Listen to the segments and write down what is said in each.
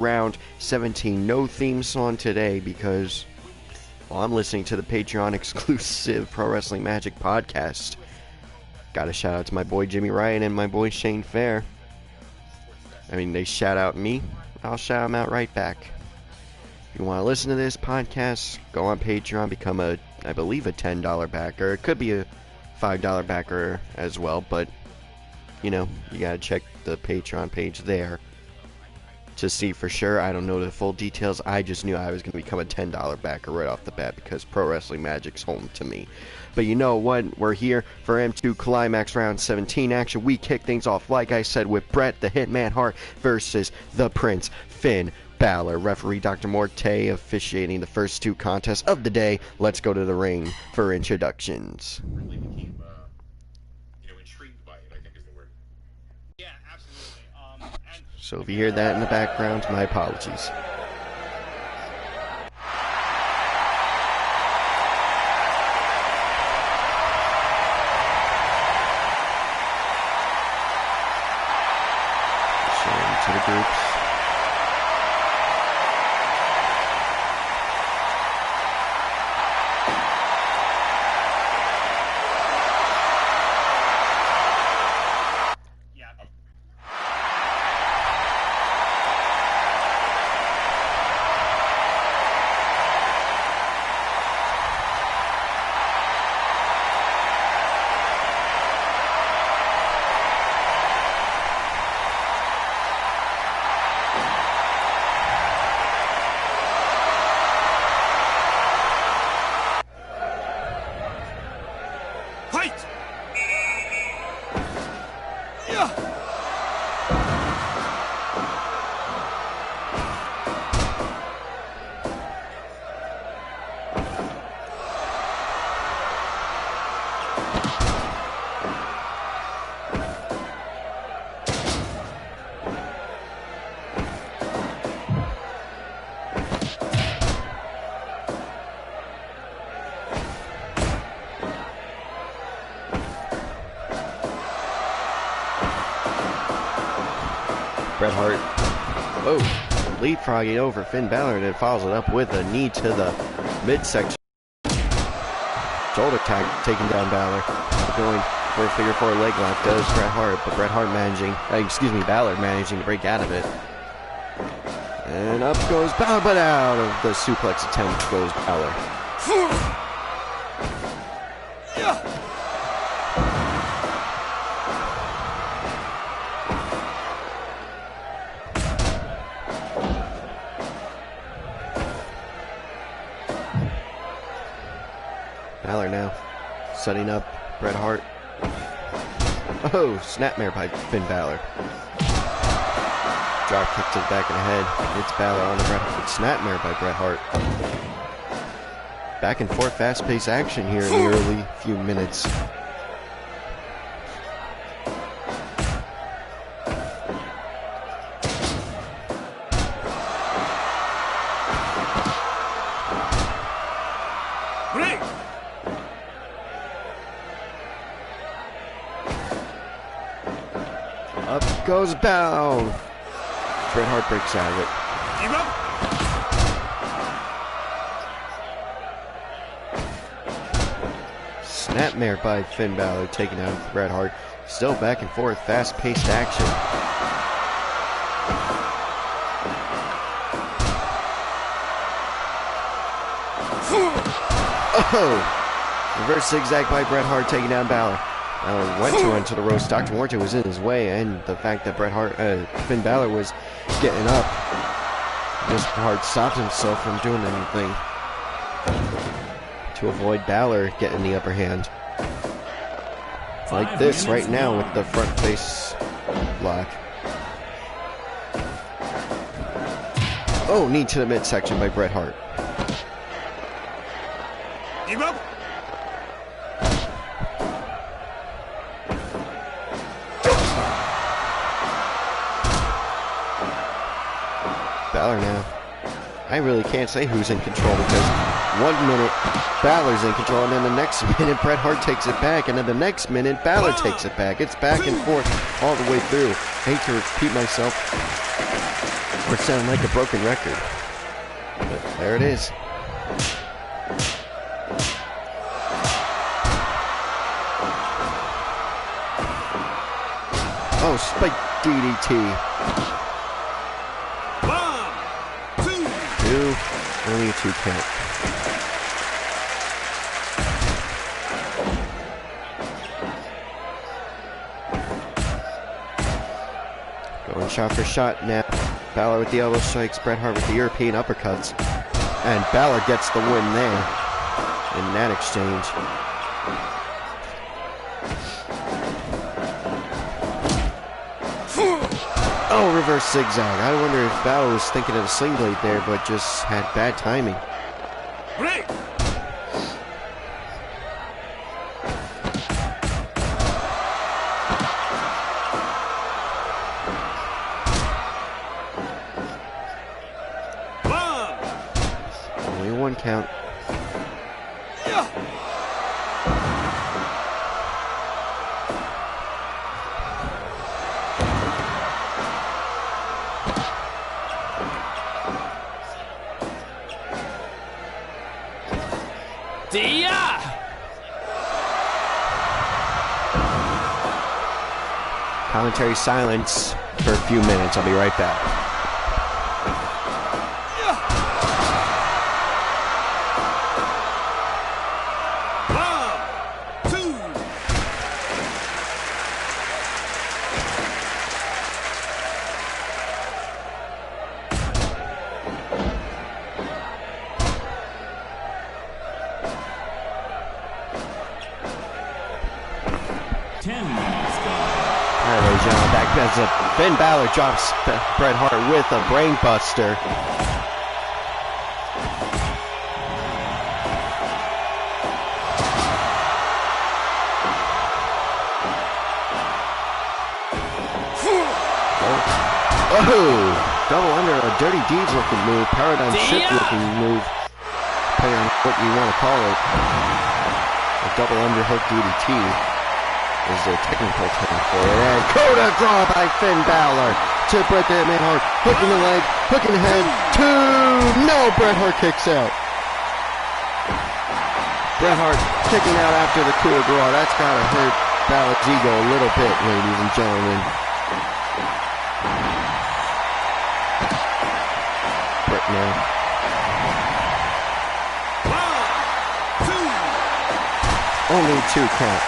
round 17. No theme song today because, well, I'm listening to the Patreon exclusive Pro Wrestling Magic podcast. Got a shout out to my boy Jimmy Ryan and my boy Shane Fair. I mean, they shout out me, I'll shout them out right back. If you want to listen to this podcast, go on Patreon, become I believe a $10 backer. It could be a $5 backer as well, but, you know, you gotta check the Patreon page there to see for sure. I don't know the full details. I just knew I was going to become a $10 backer right off the bat because Pro Wrestling Magic's home to me. But you know what? We're here for M2 Climax Round 17 action. We kick things off, like I said, with Bret the Hitman Hart versus the Prince, Finn Balor. Referee Dr. Morte officiating the first two contests of the day. Let's go to the ring for introductions. Really became, intrigued by it, I think is the word. Yeah, absolutely. So if you hear that in the background, my apologies. Sharing to the groups. Bret Hart, leapfrogging over Finn Balor, and then follows it up with a knee to the midsection. Shoulder tag, taking down Balor. Going for a figure four leg lock does Bret Hart, but Balor managing to break out of it. And up goes Balor, but out of the suplex attempt goes Balor. Balor now setting up Bret Hart. Oh, snapmare by Finn Balor. Drop kick to the back of the head. It's Balor on the Bret Hart. Snapmare by Bret Hart. Back and forth fast-paced action here in the early few minutes. Up goes down. Bret Hart breaks out of it. Snapmare by Finn Balor, taking out Bret Hart. Still back and forth, fast-paced action. Oh! Reverse zigzag by Bret Hart, taking down Balor. Went to the ropes. Dr. Morte was in his way, and the fact that Finn Balor was getting up, just Hart stopped himself from doing anything to avoid Balor getting the upper hand. Like this right now with the front face lock. Oh, knee to the midsection by Bret Hart. Give up. Balor now. I really can't say who's in control because 1 minute Balor's in control and then the next minute Bret Hart takes it back and then the next minute Balor takes it back. It's back and forth all the way through. I hate to repeat myself. Or sound like a broken record. But there it is. Oh, spike DDT. 1, 2. Only a 2 count. Going shot for shot now. Balor with the elbow strikes, Bret Hart with the European uppercuts. And Balor gets the win there in that exchange. Oh, reverse zigzag. I wonder if Balor was thinking of a sling blade there, but just had bad timing. Break. Only 1 count. Commentary silence for a few minutes. I'll be right back. As Finn Balor drops Bret Hart with a brain buster. Oh, double under, a Dirty Deeds looking move, Paradigm Shift looking move, depending on what you want to call it. A double underhook DDT. Is their technical term for it. And Coda draw by Finn Balor to Bret the Hitman Hart. Hooking the leg, hooking the head. 2. No, Bret Hart kicks out. Bret Hart kicking out after the coup de grace. That's got to hurt Balor's ego a little bit, ladies and gentlemen. Bret now. 1, 2. Only 2 count.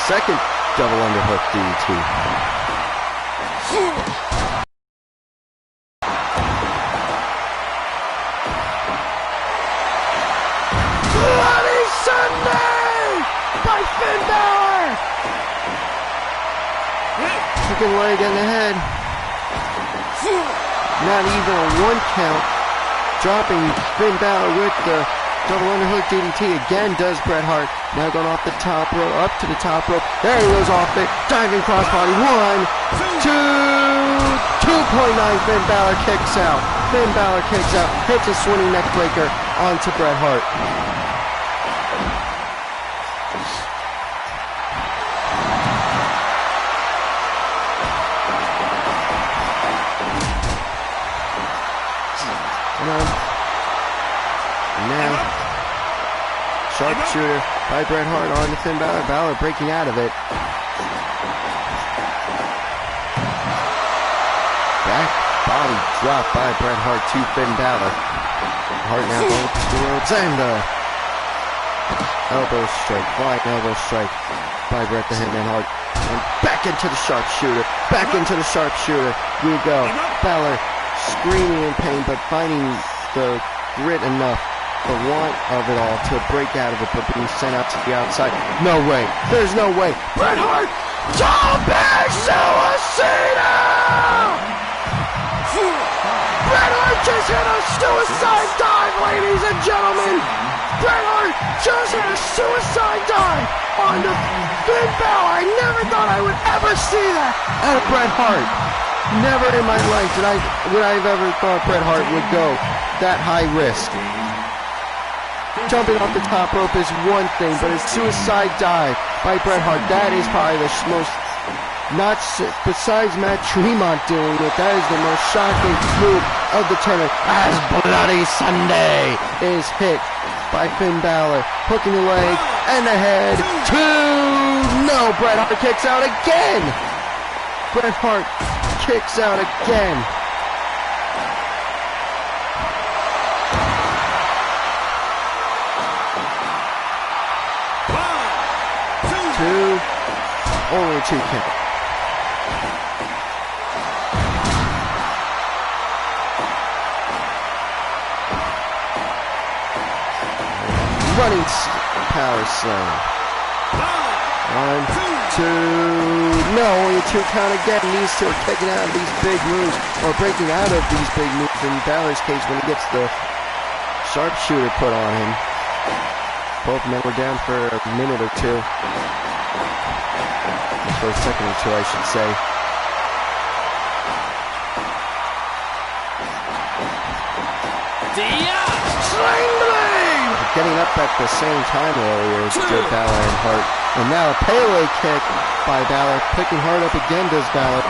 Second double underhook DDT. Bloody Sunday by Finn Balor. Kicking leg in the head. Not even a 1 count. Dropping Finn Balor with the double underhook DDT again does Bret Hart. Now going off the top rope, up to the top rope. There he goes off it. Diving crossbody. 1, 2, 2.9. Finn Balor kicks out. Finn Balor kicks out. Hits a swinging neck breaker onto Bret Hart. Now, sharpshooter by Bret Hart on to Finn Balor. Balor breaking out of it. Back body drop by Bret Hart to Finn Balor. Hart now going to the ropes and elbow strike, flying elbow strike by Bret the Hitman Hart. And back into the sharpshooter. Back into the sharpshooter. We go. Balor screaming in pain, but finding the grit enough, the want of it all to break out of it, but being sent out to the outside. No way. There's no way. Bret Hart, jumping suicide! Bret Hart just hit a suicide dive, ladies and gentlemen. Bret Hart just hit a suicide dive onto Finn Balor. I never thought I would ever see that out of Bret Hart. Never in my life would I have ever thought Bret Hart would go that high risk. Jumping off the top rope is one thing, but a suicide dive by Bret Hart, that is probably the most, besides Matt Tremont doing it, that is the most shocking move of the tournament, as Bloody Sunday is hit by Finn Balor, hooking the leg and the head. No, Bret Hart kicks out again. Bret Hart kicks out again. Only two count. Running power slam. 1, 2. No, only a 2 count again. These two are kicking out of these big moves, or breaking out of these big moves. In Balor's case, when he gets the sharpshooter put on him. Both men were down for a minute or two. For a second or two, I should say. Sling blade! Getting up at the same time earlier as did Balor and Hart. And now a Pele kick by Balor. Picking Hart up again does Balor.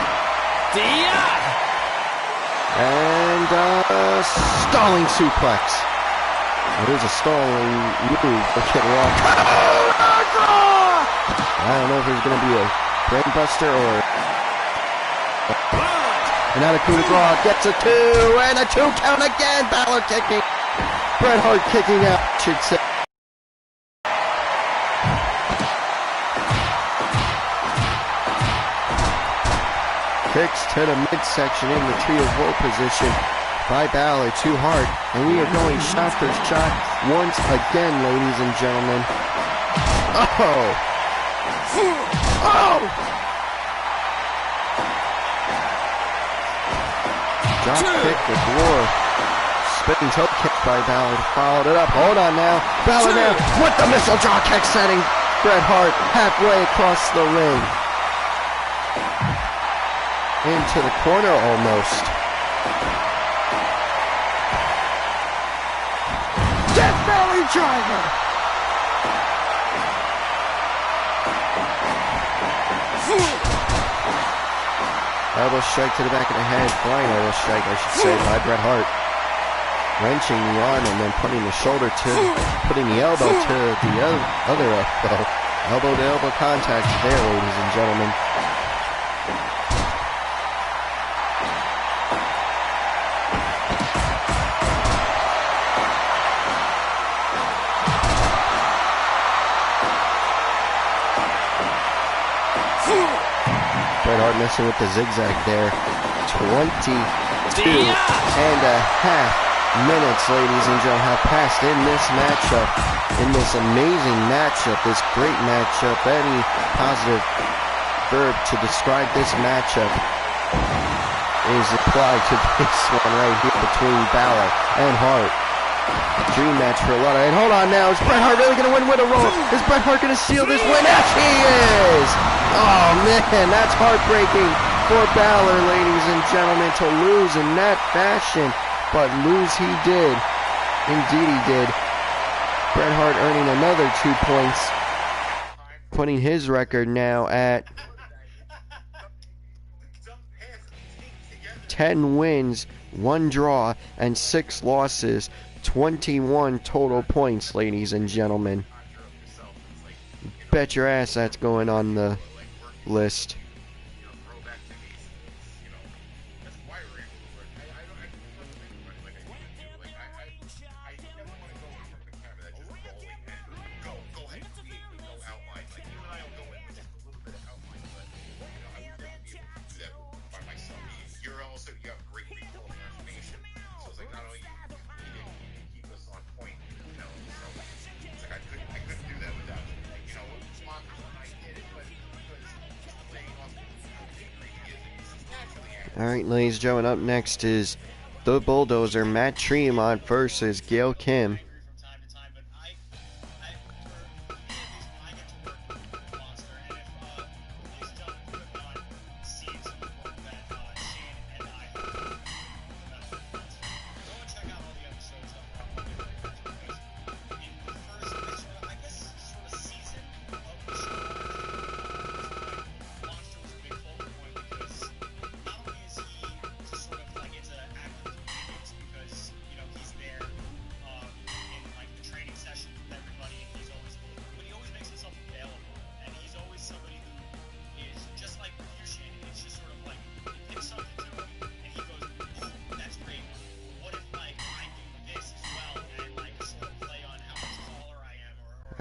And stalling suplex. It is a stalling move for Kid Rock. I don't know if there's going to be a brainbuster or... And now the coup de grace gets a 2, and a 2 count again. Balor kicking. Bret Hart kicking out, should say. Kicks to the midsection in the tree of woe position by Balor to Hart. And we are going shot for shot once again, ladies and gentlemen. Oh! Oh! Drop kick with War. Spinning toe kick by Balor. Followed it up. Hold on now. Balor now with the missile drop kick, setting Bret Hart halfway across the ring. Into the corner almost. Death Valley Driver! Elbow strike to the back of the head. Flying elbow strike, I should say, by Bret Hart. Wrenching the arm and then putting the shoulder to, putting the elbow to the other elbow. Elbow to elbow contact there, ladies and gentlemen. Bret Hart messing with the zigzag there. 22 and a half minutes, ladies and gentlemen, have passed in this matchup, in this amazing matchup, this great matchup. Any positive verb to describe this matchup is applied to this one right here between Balor and Hart. Dream match for a lot of... And hold on now, is Bret Hart really going to win with a roll? Is Bret Hart going to seal this win? Yes, he is! Oh, man, that's heartbreaking for Balor, ladies and gentlemen, to lose in that fashion. But lose he did. Indeed he did. Bret Hart earning another 2 points, putting his record now at 10 wins, 1 draw, and 6 losses. 21 total points, ladies and gentlemen. Bet your ass that's going on the list. Alright, ladies and gentlemen, up next is the Bulldozer, Matt Tremont versus Gail Kim.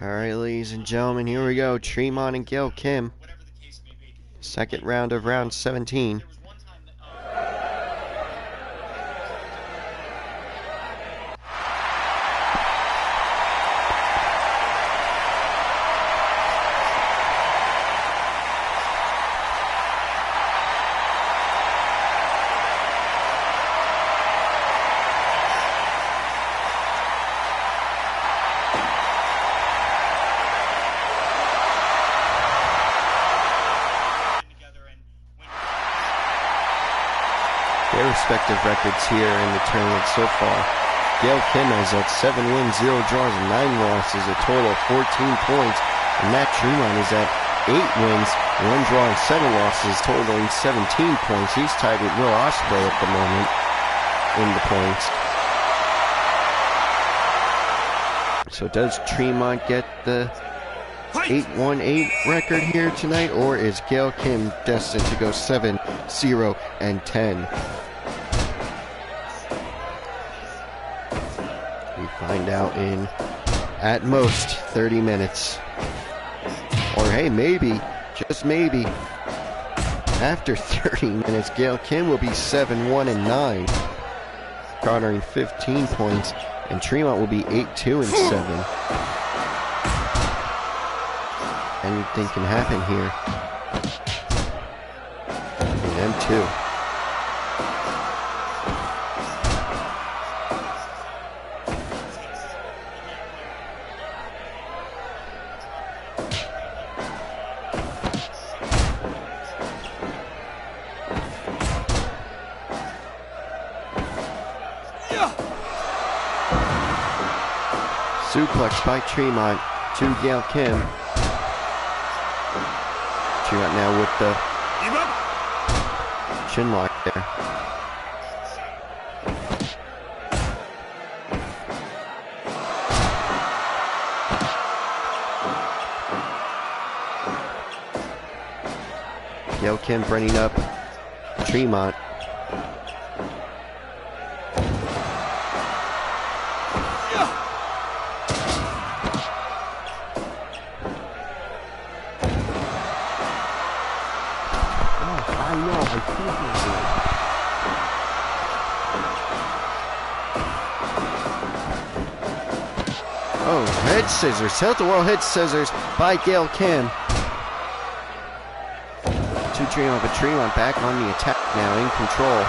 Alright, ladies and gentlemen, here we go. Tremont and Gail Kim. Second round of round 17. Their respective records here in the tournament so far. Gail Kim is at 7 wins, 0 draws, and 9 losses, a total of 14 points. And Matt Tremont is at 8 wins, 1 draw, and 7 losses, totaling 17 points. He's tied with Will Ospreay at the moment in the points. So does Tremont get the 8-1-8 record here tonight, or is Gail Kim destined to go 7-0-10? We find out in, at most, 30 minutes. Or hey, maybe, just maybe, after 30 minutes, Gail Kim will be 7-1-9, garnering 15 points, and Tremont will be 8-2-7. Anything can happen here. And them too. Suplex by Tremont to Gail Kim. Tremont now with the chin lock there. Gail Kim bringing up Tremont. Oh, head scissors. Tilt-a-whirl head scissors by Gail Kim. To Tremont, but Tremont back on the attack now, in control.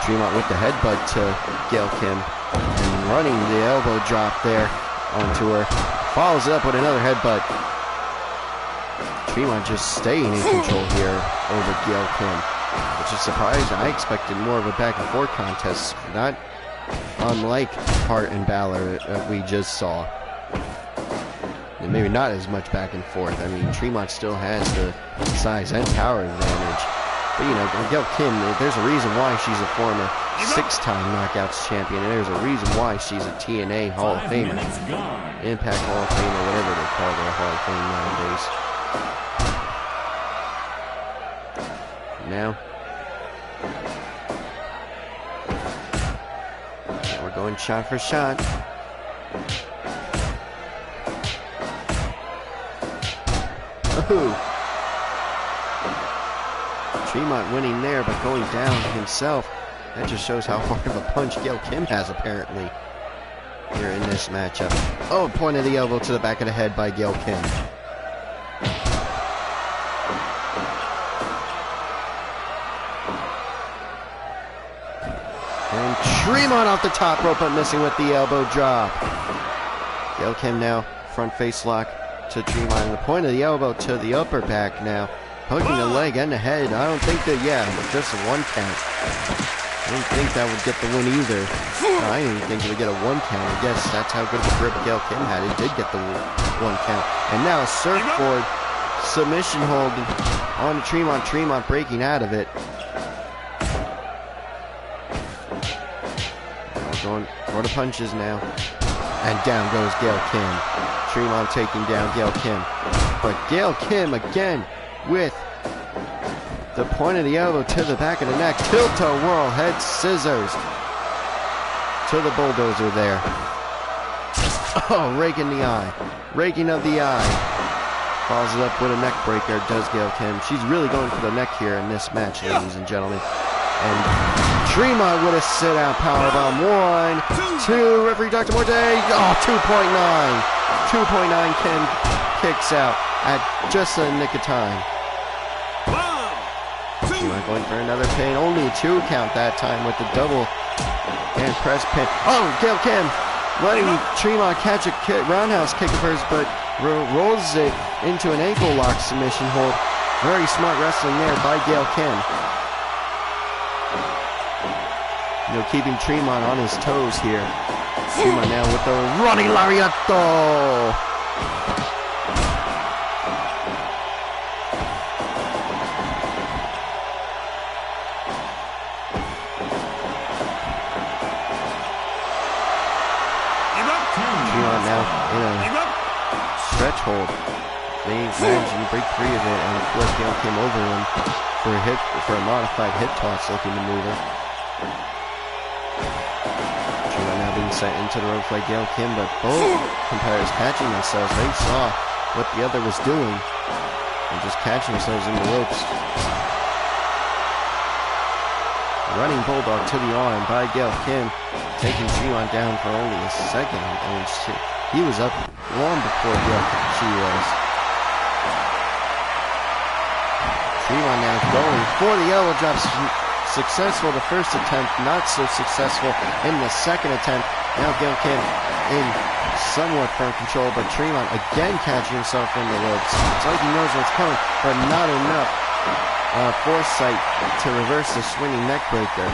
Tremont with the headbutt to Gail Kim. And running the elbow drop there onto her. Follows it up with another headbutt. Tremont just staying in control here over Gail Kim, which is surprising. I expected more of a back and forth contest, not unlike Hart and Balor that we just saw. And maybe not as much back and forth. I mean, Tremont still has the size and power advantage. But you know, Gail Kim, there's a reason why she's a former 6-time Knockouts champion, and there's a reason why she's a TNA Hall of Famer. Impact Hall of Fame, or whatever they call their Hall of Fame nowadays. Now we're going shot for shot. Oh. Tremont winning there, but going down himself. That just shows how hard of a punch Gail Kim has, apparently, here in this matchup. Oh, point of the elbow to the back of the head by Gail Kim. And Tremont off the top rope, but missing with the elbow drop. Gail Kim now, front face lock to Tremont, and the point of the elbow to the upper back now. Poking the leg and the head. I don't think that, just a 1 count. I don't think that would get the win either. No, I didn't even think it would get a 1 count. I guess that's how good of a grip Gail Kim had. It did get the 1 count. And now a surfboard submission hold on Tremont. Tremont breaking out of it. Going for the punches now. And down goes Gail Kim. Tremont taking down Gail Kim. But Gail Kim again with the point of the elbow to the back of the neck. Tilt-a-whirl head scissors. to the bulldozer there. Oh, raking the eye. Raking of the eye. Follows it up with a neck breaker, does Gail Kim. She's really going for the neck here in this match, ladies and gentlemen. And Tremont with a sit-out powerbomb. 1, 2, referee Dr. Morte. Oh, 2.9. 2.9 Kim kicks out at just the nick of time. Tremont going for another pin. Only a 2 count that time with the double and press pin. Oh, Gail Kim letting Tremont catch a roundhouse kick of hers, but rolls it into an ankle lock submission hold. Very smart wrestling there by Gail Kim. You know, keeping Tremont on his toes here. Tremont now with the running lariato. Tremont now in a stretch hold. They managed to break free of it and flip Gail Kim over him for a modified hip toss looking maneuver. Tremont now being set into the ropes by Gail Kim, but both competitors catching themselves. They saw what the other was doing and just catching themselves in the ropes. Running bulldog to the arm by Gail Kim, taking Tremont down for only a second. I mean, he was up long before she was. Tremont now going for the elbow drop. Successful the first attempt, not so successful in the second attempt. Now Gail Kim in somewhat firm control, but Tremont again catching himself in the ropes. It's like he knows what's coming, but not enough foresight to reverse the swinging neck breaker.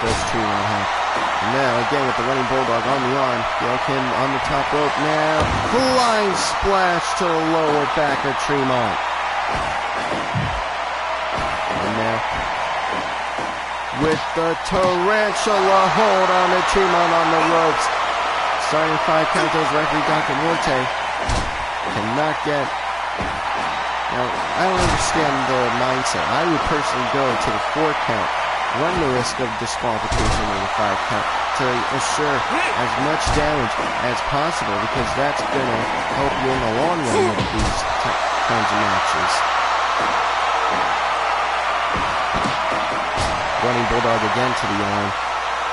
Does Tremont have? And now again with the running bulldog on the arm. Gail Kim on the top rope now. Flying splash to the lower back of Tremont. And now with the tarantula hold on the Tremont on the ropes. Starting 5 count, those referee Dr. Morte cannot get. Now, I don't understand the mindset. I would personally go to the 4 count, run the risk of disqualification in the 5 count to assure as much damage as possible, because that's going to help you in the long run of these kinds of matches. Running bulldog again to the arm.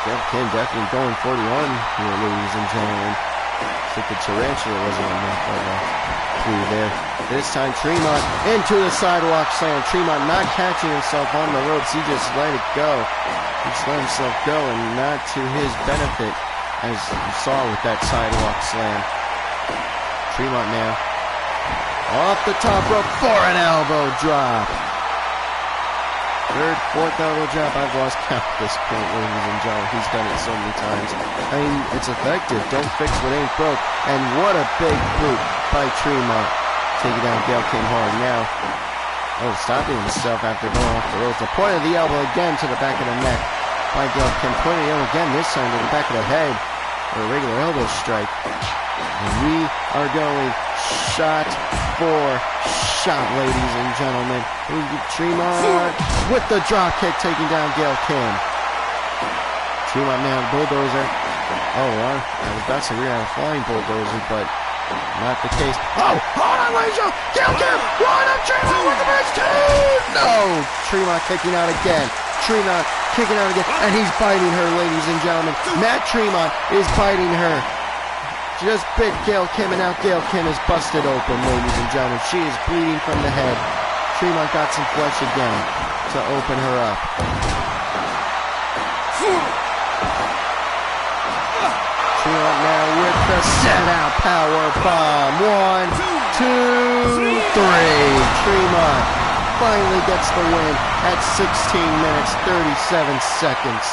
Gail Kim definitely going for the arm here, ladies and gentlemen. I think the tarantula wasn't enough of a clue there. This time Tremont into the sidewalk slam. Tremont not catching himself on the ropes. He just let it go. He just let himself go, and not to his benefit, as you saw with that sidewalk slam. Tremont now off the top rope for an elbow drop. 3rd, 4th elbow drop. I've lost count at this point, ladies and gentlemen. He's done it so many times. I mean, it's effective. Don't fix what ain't broke. And what a big boot by Tremont. Taking down Gail Kim hard now. Oh, stopping himself after going off the ropes. The point of the elbow again to the back of the neck by Gail Kim. Point of the elbow again, this time to the back of the head. For a regular elbow strike. And we are going shot for shot, ladies and gentlemen. Tremont with the drop kick taking down Gail Kim. Tremont now bulldozer. Oh, well, I was about to say we had a flying bulldozer, but not the case. Oh, hold on, ladies and gentlemen. Gail Kim, 1 up, Tremont with the bridge, 2. No, Tremont kicking out again. Tremont kicking out again, and he's biting her, ladies and gentlemen. Matt Tremont is biting her. Just bit Gail Kim, and now Gail Kim is busted open, ladies and gentlemen. She is bleeding from the head. Tremont got some flesh again to open her up. Tremont now with the set-out power bomb. 1, 2, 3. Tremont finally gets the win at 16 minutes, 37 seconds.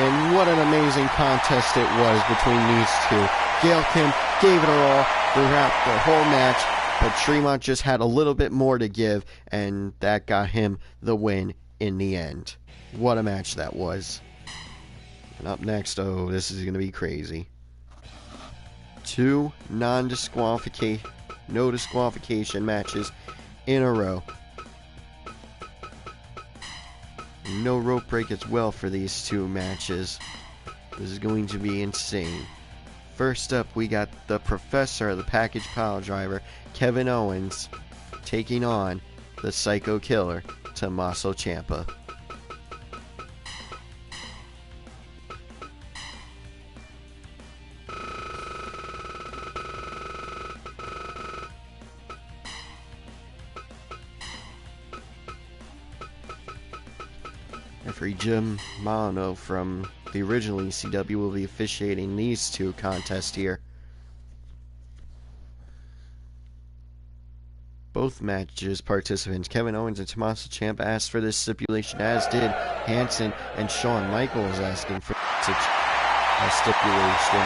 And what an amazing contest it was between these two. Gail Kim gave it her all throughout the whole match, but Tremont just had a little bit more to give, and that got him the win in the end. What a match that was. And up next, oh, this is going to be crazy. 2 no disqualification matches in a row. No rope break as well for these 2 matches. This is going to be insane. First up, we got the professor of the package pile driver, Kevin Owens, taking on the Psycho Killer, Tommaso Ciampa. Referee Jim Molyneux from the original ECW will be officiating these two contests here. Both matches participants, Kevin Owens and Tommaso Ciampa, asked for this stipulation, as did Hanson and Shawn Michaels asking for such a stipulation.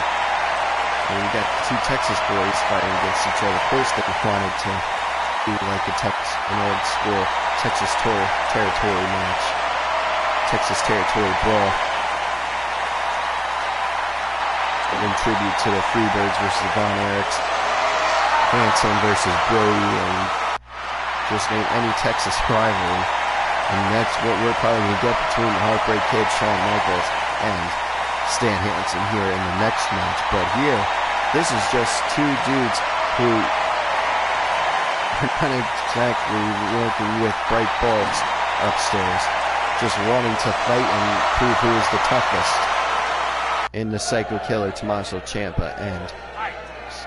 And we got two Texas boys fighting against each other. Of course, they wanted to be like an old school Texas territory match. Texas territory brawl. In tribute to the Freebirds versus the Von Erichs, Hanson versus Brody, and just name any Texas rivalry. And that's what we're probably going to get between the Heartbreak Kid, Shawn Michaels, and Stan Hansen here in the next match. But here, this is just two dudes who are not exactly working with bright bulbs upstairs, just wanting to fight and prove who is the toughest in the Psycho Killer, Tommaso Ciampa, and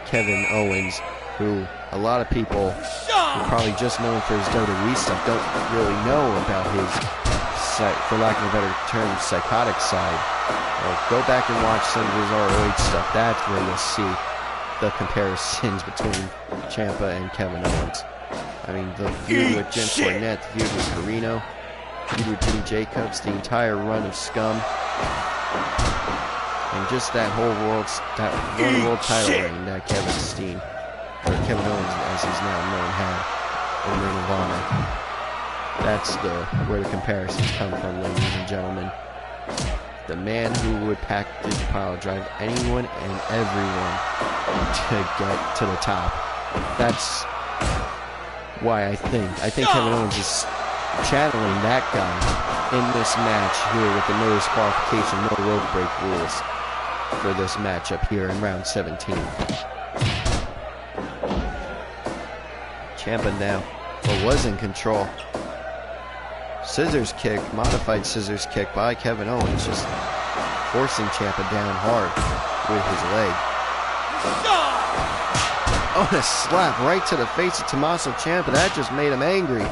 Kevin Owens, who a lot of people who probably just known for his WWE stuff don't really know about his, for lack of a better term, psychotic side. Well, go back and watch some of his ROH stuff. That's where you'll see the comparisons between Ciampa and Kevin Owens. I mean, the feud with Jim Cornette, the feud with Carino, the feud with Jimmy Jacobs, the entire run of Scum, and just that one world title reign that Kevin Owens, as he's now known, had in Ring of Honor. That's where the comparisons come from, ladies and gentlemen. The man who would package pile drive anyone and everyone to get to the top. That's why I think Kevin Owens is channeling that guy in this match here with the no disqualification, no rope break rules for this matchup here in round 17. Ciampa now, was in control. Scissors kick, modified scissors kick by Kevin Owens, just forcing Ciampa down hard with his leg. Oh, and a slap right to the face of Tommaso Ciampa. That just made him angry,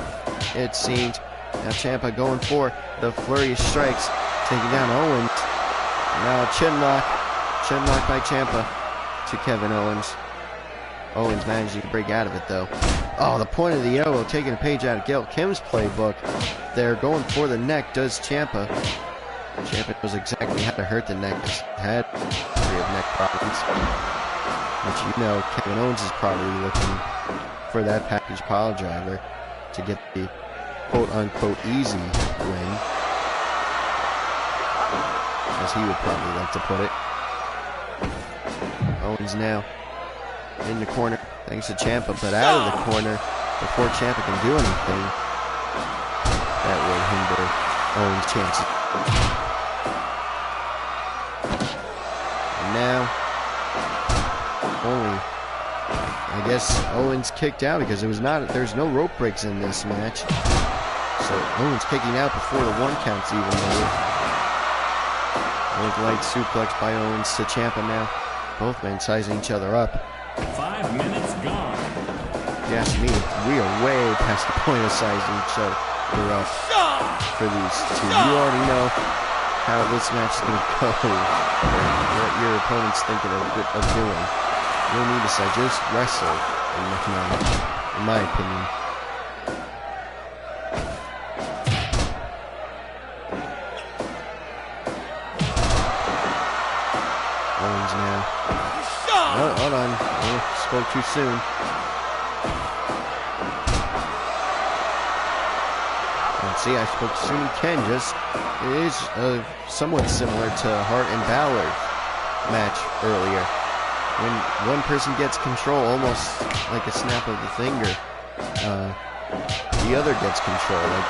it seemed. Now Ciampa going for the flurry of strikes, taking down Owens. Now chin lock by Ciampa to Kevin Owens. Owens managing to break out of it, though. Oh, the point of the elbow, taking a page out of Gail Kim's playbook. They're going for the neck, does Ciampa. Ciampa knows exactly how to hurt the neck. He's had a history of neck problems. But you know, Kevin Owens is probably looking for that package pile driver to get the quote-unquote easy win, as he would probably like to put it. Owens now in the corner, thanks to Ciampa, but out of the corner before Ciampa can do anything. That would hinder Owens' chances. And now, I guess Owens kicked out because there's no rope breaks in this match. So Owens kicking out before the 1 count's even made. Light suplex by Owens to Ciampa now. Both men sizing each other up. 5 minutes gone. If you ask me, we are way past the point of sizing each other up for these two. You already know how this match is going to go, what your opponent's thinking of doing. You don't need to size, just wrestle in my opinion. Owens now. Oh, hold on. Spoke too soon. And see, I spoke too soon. Ken just is somewhat similar to Hart and Balor match earlier. When one person gets control, almost like a snap of the finger, the other gets control. Like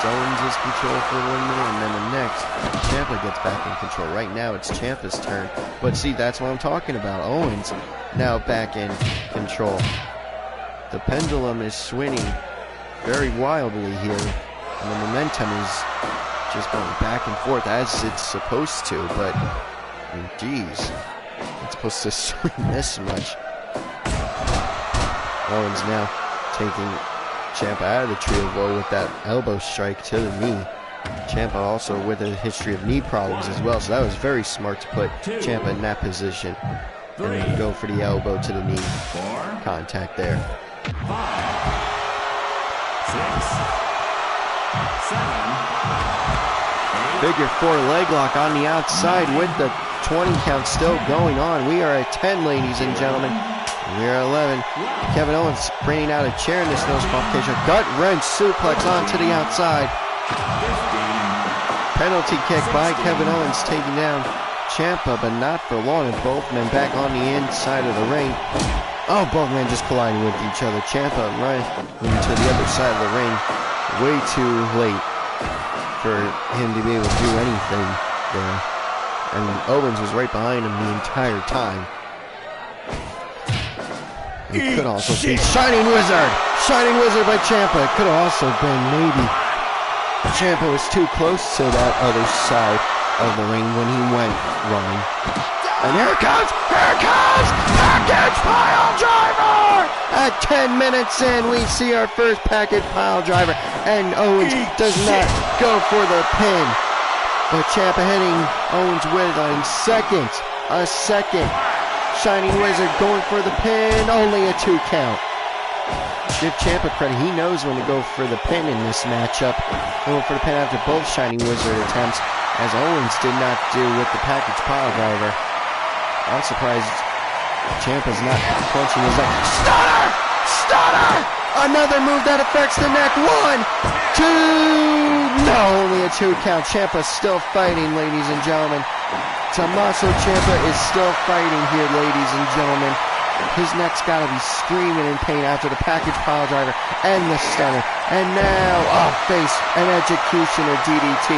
Owens is control for 1 minute, and then the next, Ciampa gets back in control. Right now, it's Ciampa's turn. But see, that's what I'm talking about. Owens now back in control. The pendulum is swinging very wildly here, and the momentum is just going back and forth as it's supposed to, but, I mean, geez, it's supposed to swing this much. Owens now taking Ciampa out of the tree of woe with that elbow strike to the knee. Ciampa also with a history of knee problems as well, so that was very smart to put Ciampa in that position. And then go for the elbow to the knee. Contact there. 5, 6, 7, 8. Figure 4 leg lock on the outside with the 20 count still going on. We are at 10, ladies and gentlemen. We are 11. Kevin Owens bringing out a chair in this no disqualification. Gut wrench suplex onto the outside. 15, Penalty kick by Kevin Owens, taking down Ciampa, but not for long. And both men back on the inside of the ring. Oh, both men just colliding with each other. Ciampa right into the other side of the ring. Way too late for him to be able to do anything there. And Owens was right behind him the entire time. It could also be Shining Wizard! Shining Wizard by Ciampa. It could have also been maybe Ciampa was too close to that other side of the ring when he went running. And here it comes! Here it comes! Package pile driver! At 10 minutes in, we see our first package pile driver. And Owens does not go for the pin. But Ciampa hitting Owens with a second. Shining Wizard going for the pin, only a 2 count. Give Ciampa credit, he knows when to go for the pin in this matchup. Going for the pin after both Shining Wizard attempts, as Owens did not do with the package pile driver. I'm surprised Ciampa's not clenching his neck. Stunner! Another move that affects the neck. 1, 2, no, only a 2 count. Ciampa's still fighting, ladies and gentlemen. Tommaso Ciampa is still fighting here, ladies and gentlemen. His neck's got to be screaming in pain after the package pile driver and the stunner. And now, face an executioner DDT.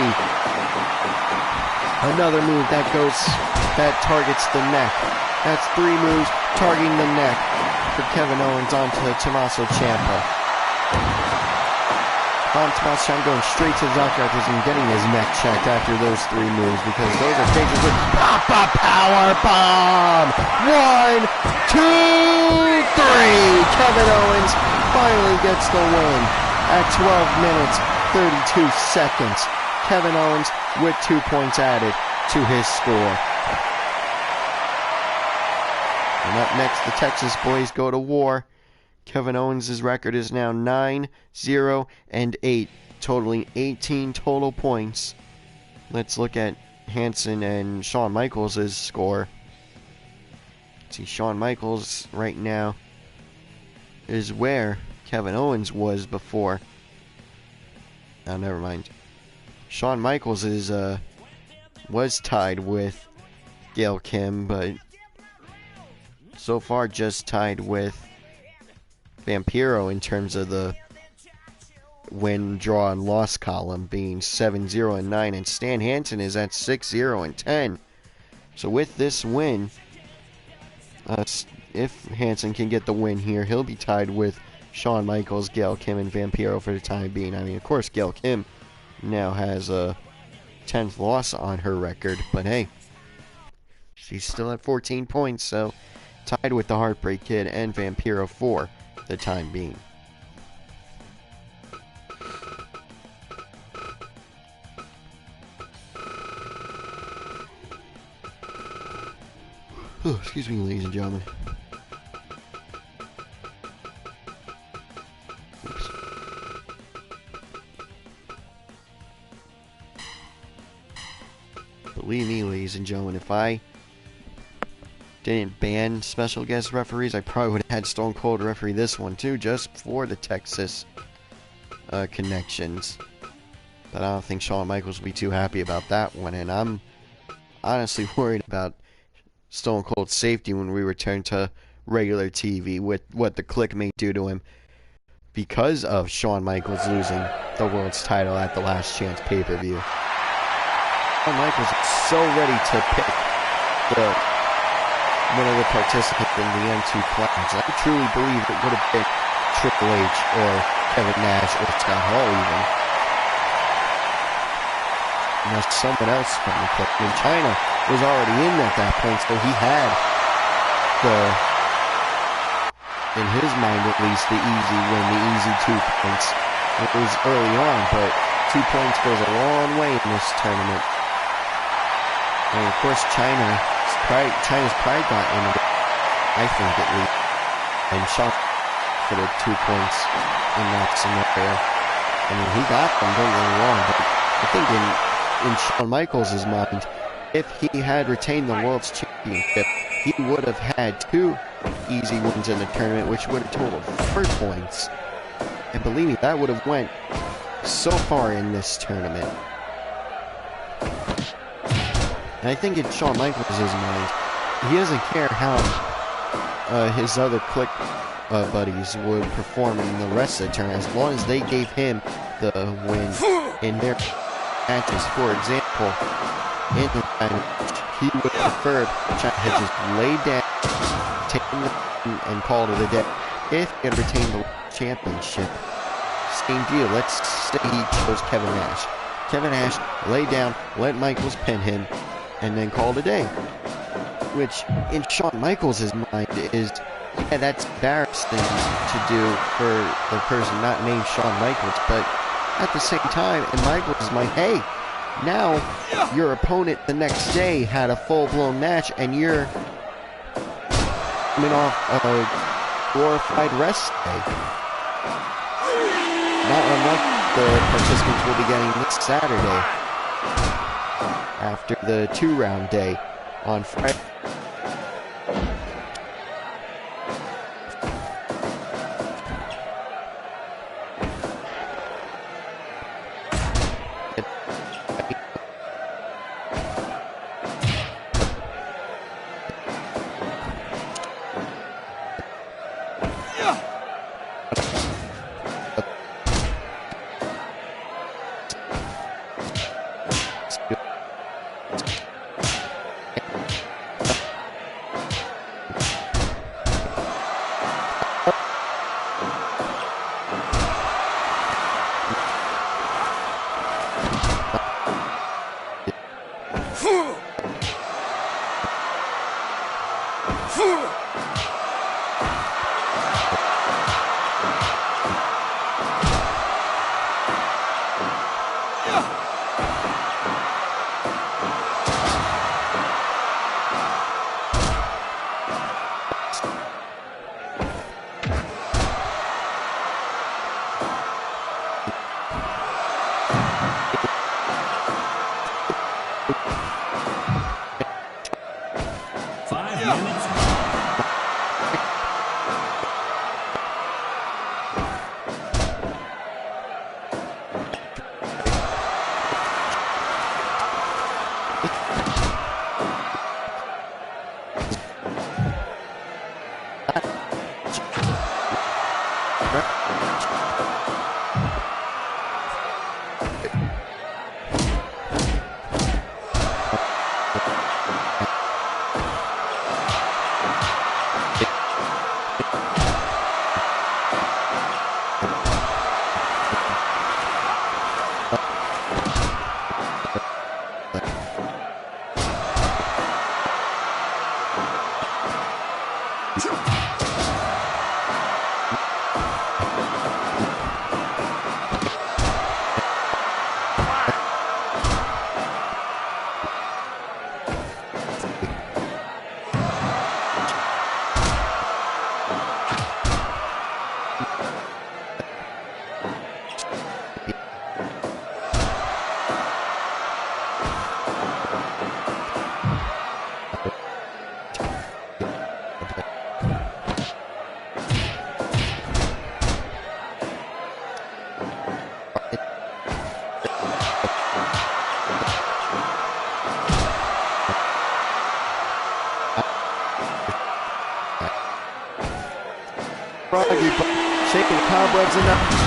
Another move that targets the neck. That's 3 moves targeting the neck for Kevin Owens onto Tommaso Ciampa. Tommaso Ciampa going straight to the doctor and getting his neck checked after those 3 moves, because those are dangerous with Papa Power Bomb! 1, 2, 3! Kevin Owens finally gets the win at 12 minutes, 32 seconds. Kevin Owens with 2 points added to his score. And up next, the Texas boys go to war. Kevin Owens' record is now 9-0-8, totaling 18 total points. Let's look at Hanson and Shawn Michaels' score. See, Shawn Michaels right now is where Kevin Owens was before. Oh, never mind. Shawn Michaels was tied with Gail Kim, but so far just tied with Vampiro in terms of the win, draw, and loss column, being 7-0-9, and Stan Hansen is at 6-0-10. So with this win, if Hansen can get the win here, he'll be tied with Shawn Michaels, Gail Kim, and Vampiro for the time being. I mean, of course, Gail Kim now has a 10th loss on her record, but hey, she's still at 14 points, so tied with the Heartbreak Kid and Vampiro for the time being. Oh, excuse me, ladies and gentlemen. Oops. Believe me, ladies and gentlemen, if I didn't ban special guest referees, I probably would have had Stone Cold referee this one too, just for the Texas connections. But I don't think Shawn Michaels will be too happy about that one, and I'm honestly worried about Stone Cold's safety when we return to regular TV with what the Click may do to him. because of Shawn Michaels losing the world's title at the Last Chance pay-per-view. Shawn Michaels is so ready to pick one of the participants in the M2 Clash. I truly believe it would have been Triple H or Kevin Nash or Scott Hall even. Now someone else from the clip. And China was already in at that point, so he had in his mind at least, the easy win, the easy 2 points. It was early on, but 2 points goes a long way in this tournament. And of course, China's pride got in it, I think at least, and shot for the 2 points in that scenario. I mean, he got them, don't get me wrong, but I think in Shawn Michaels' mind, if he had retained the World's Championship, he would have had 2 easy wins in the tournament, which would have totaled 4 points. And believe me, that would have went so far in this tournament. And I think in Shawn Michaels' mind, he doesn't care how his other Click buddies would perform in the rest of the tournament, as long as they gave him the win in their matches. For example, in the match, he would have preferred China had just laid down, taken the win, and called it a day. If he had retained the championship, same deal. Let's say he chose Kevin Nash. Kevin Nash laid down, let Michaels pin him, and then called a day. Which, in Shawn Michaels' mind, is, yeah, that's embarrassing to do for the person not named Shawn Michaels, but at the same time, in Michaels' mind, hey, now your opponent the next day had a full-blown match, and you're coming off a glorified rest day. Not unlike the participants will be getting this Saturday after the 2-round day on Friday. shaking the cobwebs enough.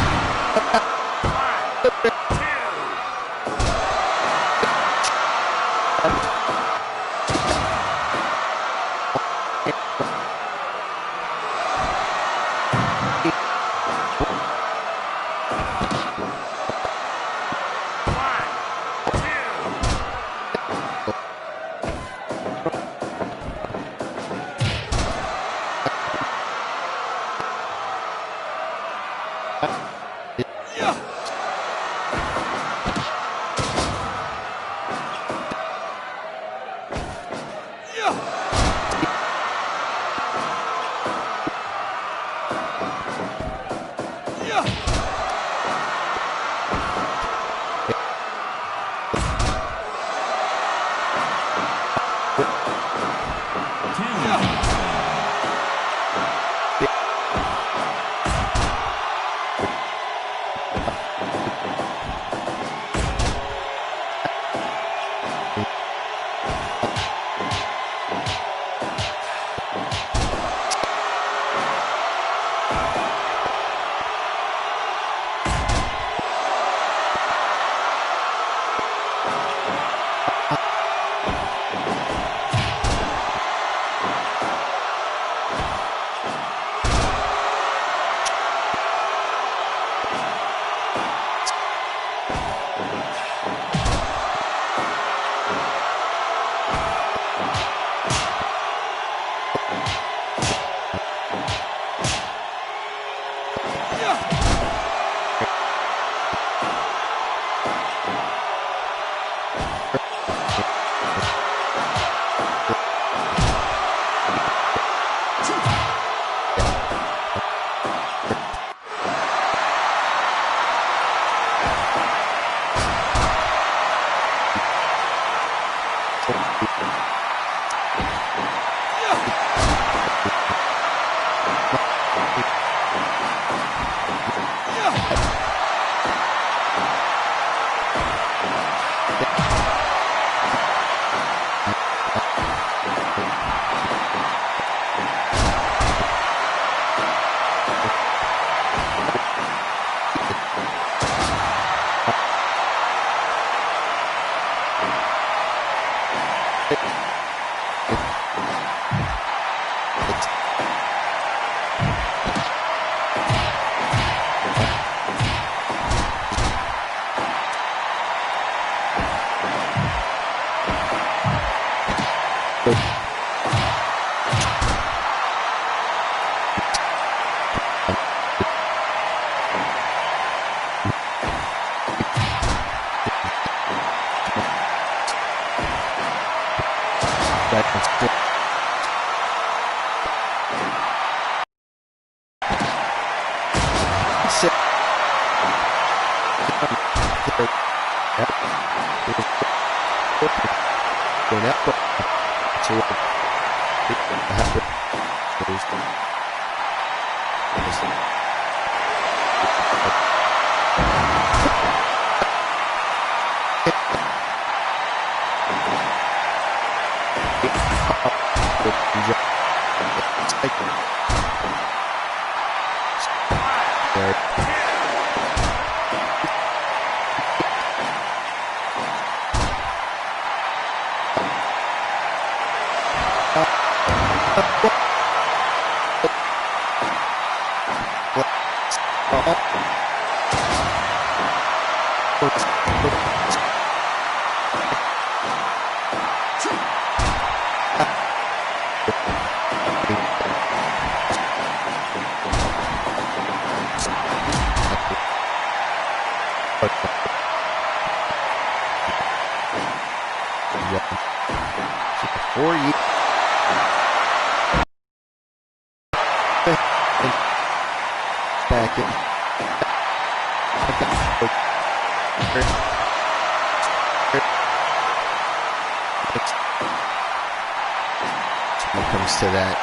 When it comes to that,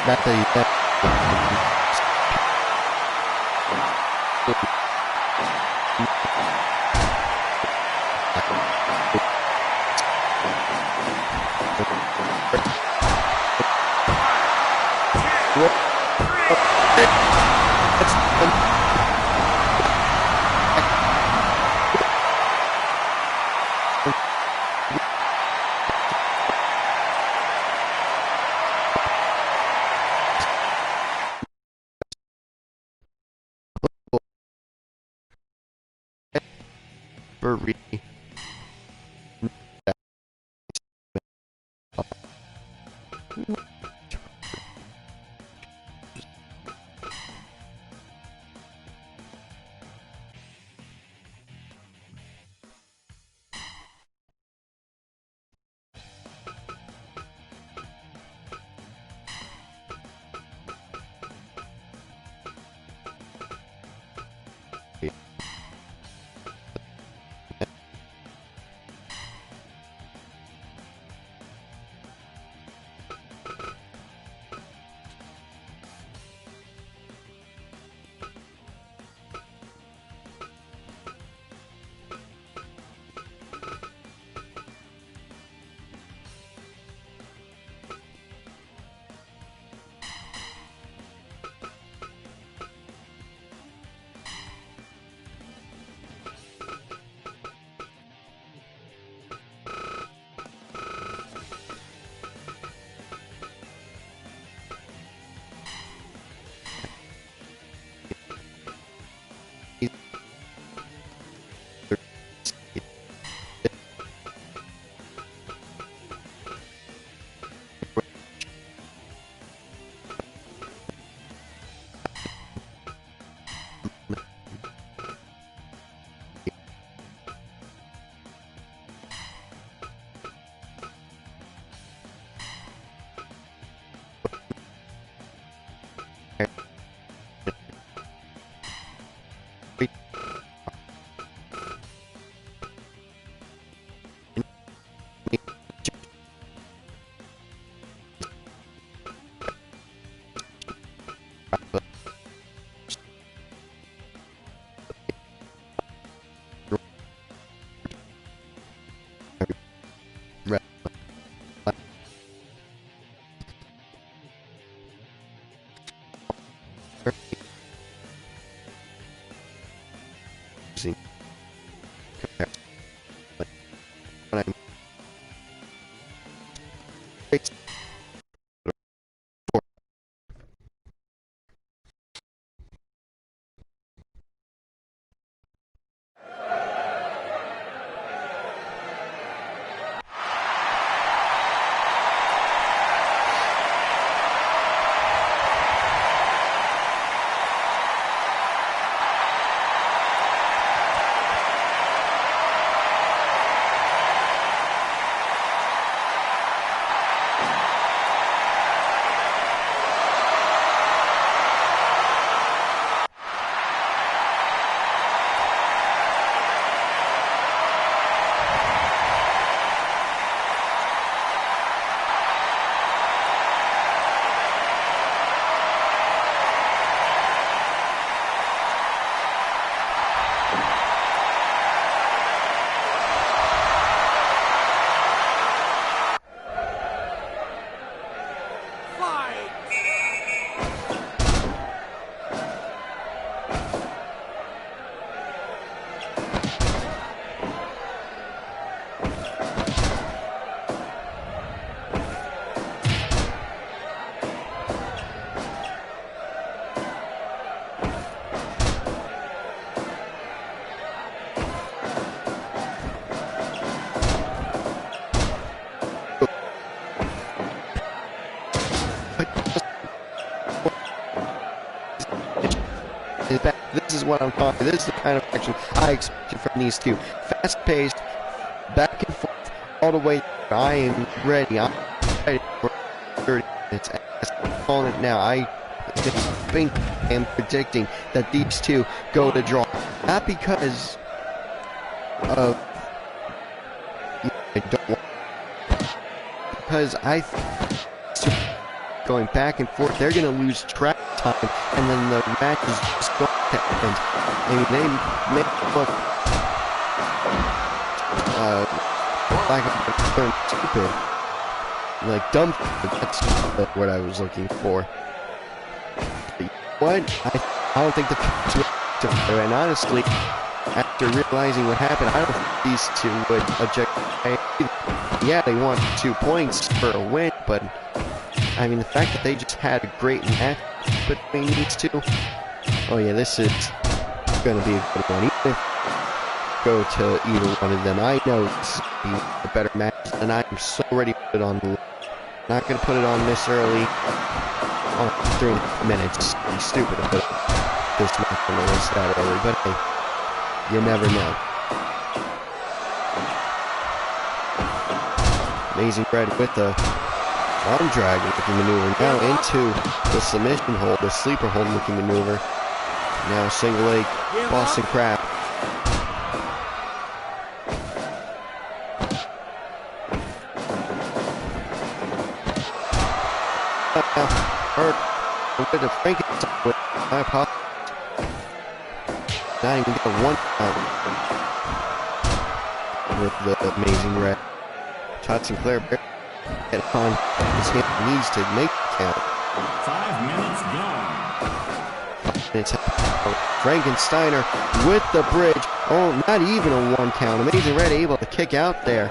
not that you referee. This is what I'm talking. This is the kind of action I expected from these two. Fast-paced, back and forth, all the way. I am ready. I'm ready for 30 minutes. I'm calling it now. I think I am predicting that these two go to draw. Not because of I don't want, because going back and forth, they're going to lose track of time, and then the match is just going to end. I mean, they make it look like I'm stupid, like dumb. That's what I was looking for. What? I don't think the fans would together, and honestly, after realizing what happened, I don't think these two would object. Yeah, they want 2 points for a win, but I mean, the fact that they just had a great match between these two, oh yeah, this is going to be a good one. Even if go to either one of them. I know this will be a better match, and I'm so ready to put it on the list. Not going to put it on this early. On 3 minutes. It'd be stupid to put this match on the list that early, but hey, you never know. Amazing Red with the arm drag looking maneuver. Now into the submission hold, the sleeper hold looking maneuver. Now single leg Boston Crab. Hurt with the Frankenstein with my apologies. Not even get a 1 count with the Amazing Red. Todd Sinclair get on his hand needs to make the count. 5 minutes gone. It's Frankensteiner with the bridge. Oh, not even a 1 count. Amazing Red able to kick out there.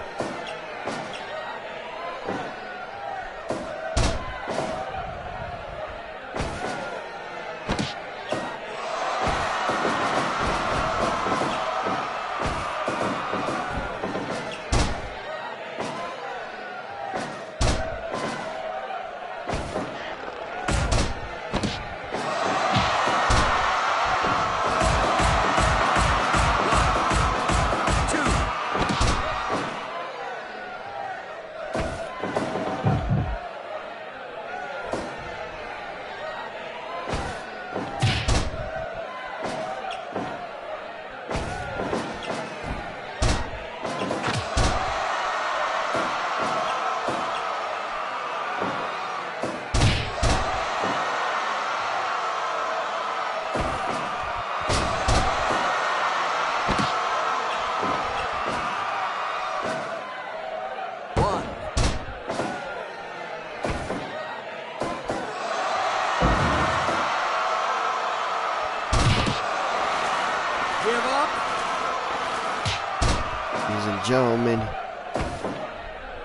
Ladies and gentlemen,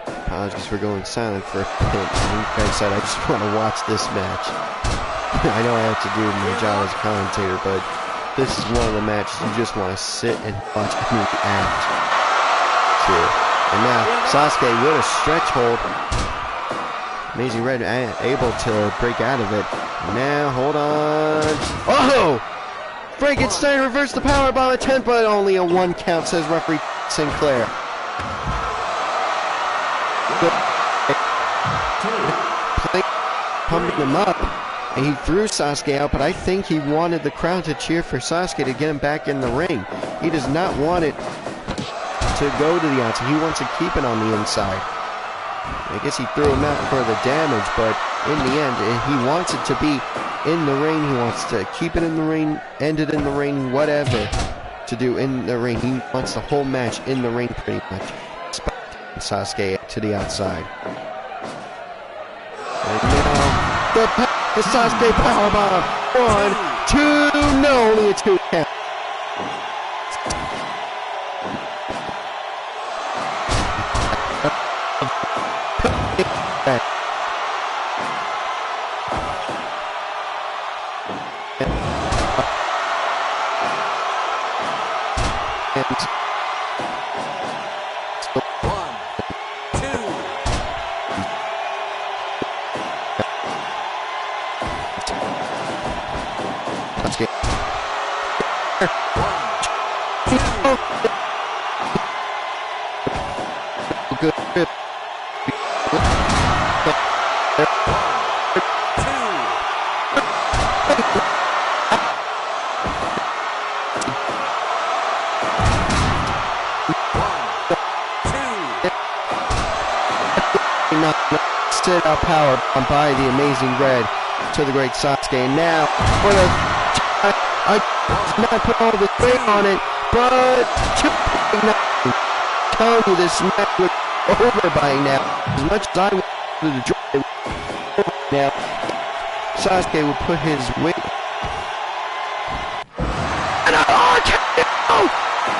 apologies for going silent for a minute. Like I said, I just want to watch this match. I know I have to do my job as a commentator, but this is one of the matches you just want to sit and watch me act to. And now, Sasuke with a stretch hold. Amazing Red able to break out of it. Now, hold on. Oh! Frankenstein reversed the powerbomb attempt, but only a 1 count, says referee Sinclair. Pumping him up, and he threw Sasuke out, but I think he wanted the crowd to cheer for Sasuke to get him back in the ring. He does not want it to go to the outside. He wants to keep it on the inside. I guess he threw him out for the damage, but in the end, he wants it to be in the ring. He wants to keep it in the ring, end it in the ring, whatever to do in the ring. He wants the whole match in the ring pretty much. Sasuke to the outside. And now, the Sasuke powerbomb. 1, 2, no, only a 2 count. Good grip. Sit out power by the Amazing Red to the great Sasuke. And now for the I did not put all this weight on it, but telling you this match was over by now. As much as I wanted to enjoy it now, Sasuke would put his weight. And an RKO!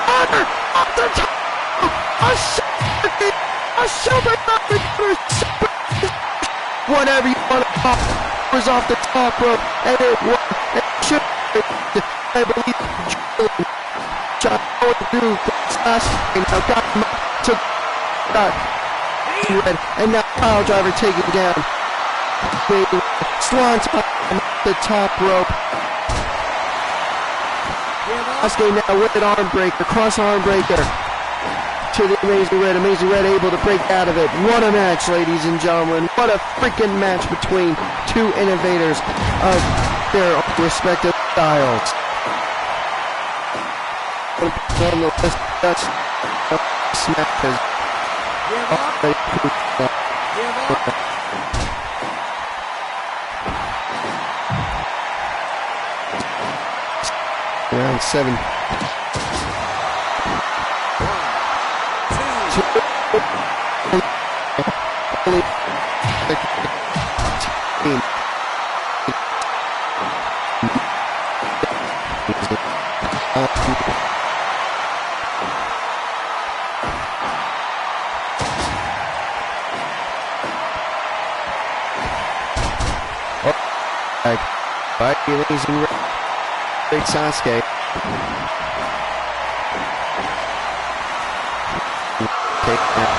Honor off the top! A super whatever you want to call it, was off the top rope, and it was, I believe, shot going through Sasuke. Now got him up to Red, and now pile driver taken down. Swanton at the top rope. Sasuke now with an arm breaker, cross arm breaker to the Amazing Red. Amazing Red able to break out of it. What a match, ladies and gentlemen. What a freaking match between two innovators of their respective styles. On the list, that's Smack has already proved that. Round 7. By the Amazing Red, Great Sasuke. Take that.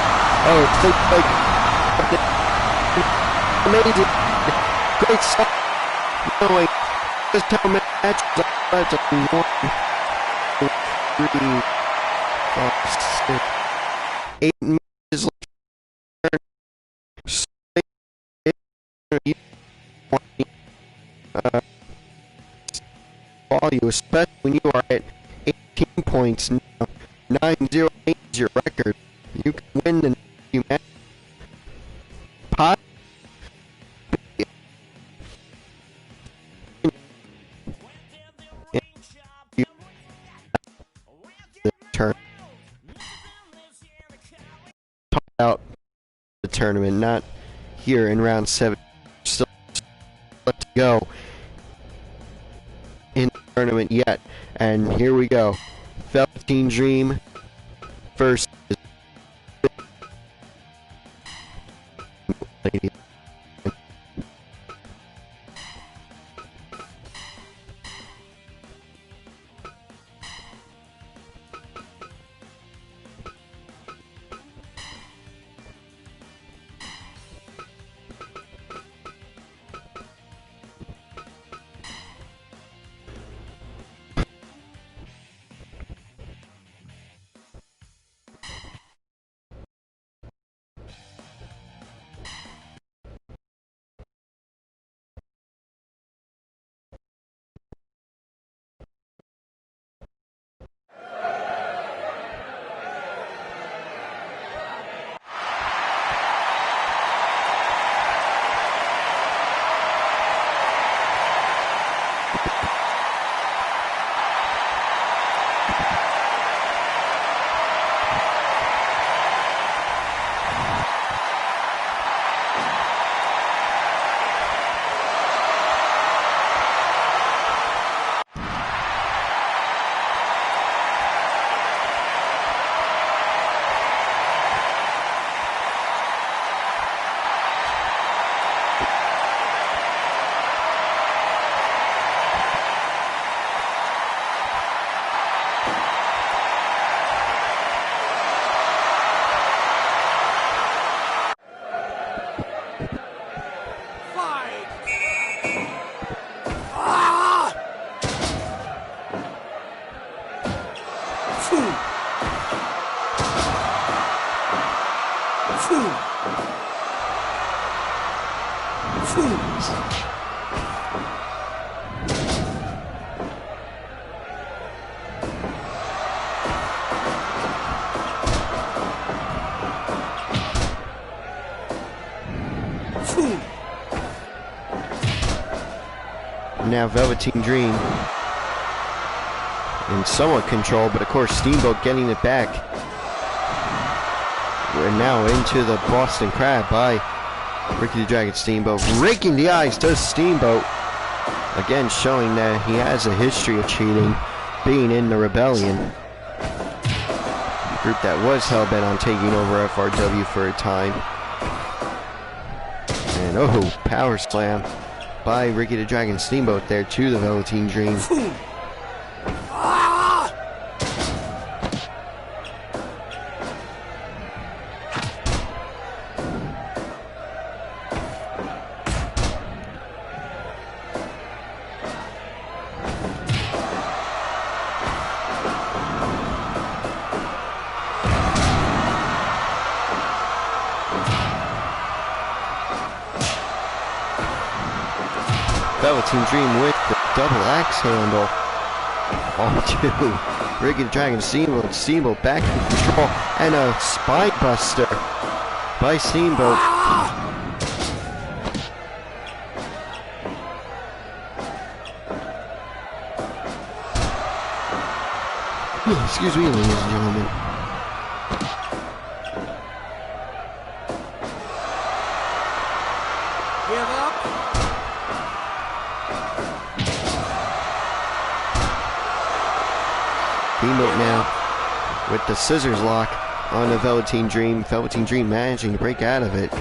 Oh, like amazing. Great Sasuke. Knowing just how many matches are left. 1, 2, 3, 4, 6, 8 matches left. You, especially when you are at 18 points now. 9-0 is your record. You can win the next few matches. Turn. Talk about the tournament, not here in round 7. Still left to go in the tournament yet, and here we go. Velveteen Dream versus Lady. Now Velveteen Dream in somewhat control, but of course Steamboat getting it back. We're now into the Boston Crab by Ricky the Dragon Steamboat, raking the eyes to Steamboat, again showing that he has a history of cheating, being in the Rebellion, a group that was hell-bent on taking over FRW for a time. And oh, power slam by Ricky the Dragon Steamboat there to the Velveteen Dream. Velveteen Dream with the double axe handle. Onto Ricky the Dragon Steamboat. Steamboat back in control. And a spine buster by Steamboat. Excuse me, ladies and gentlemen. Give up. Steamboat now with the scissors lock on the Velveteen Dream. Velveteen Dream managing to break out of it.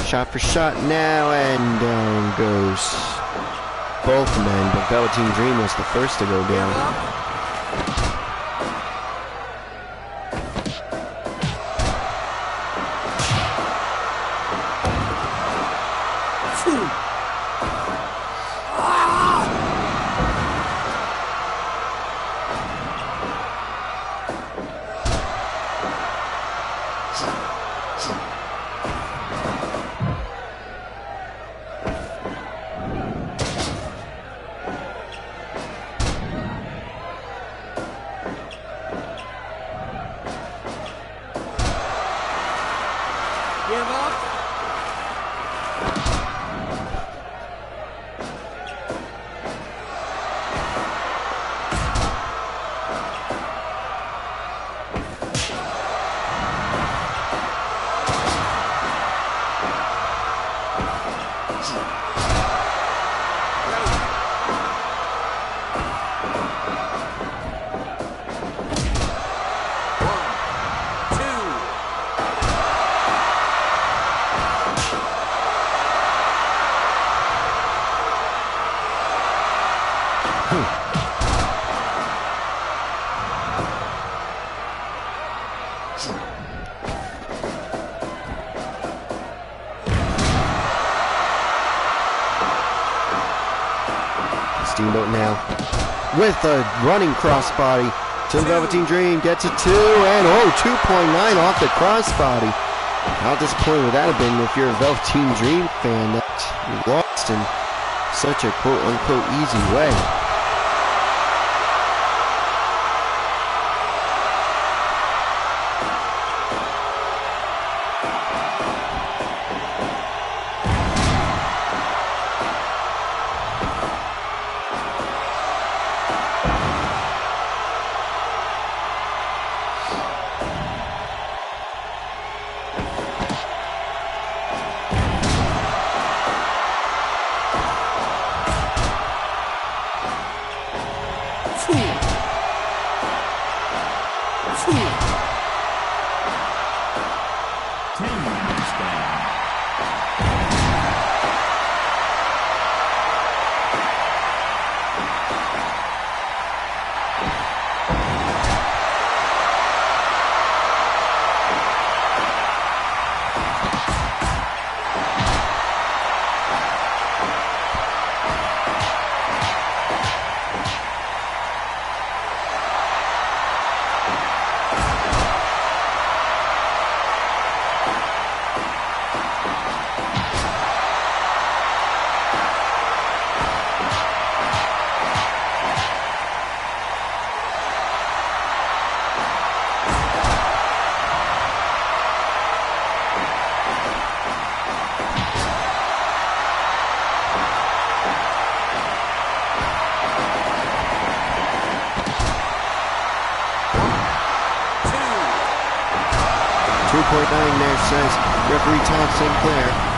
Shot for shot now, and down goes both men, but Velveteen Dream was the first to go down. Give up. Steamboat now with a running crossbody to the Velveteen Dream, gets a 2, and 2.9 off the crossbody. How disappointing would that have been if you're a Velveteen Dream fan that you lost in such a quote-unquote easy way. There says referee Todd Sinclair.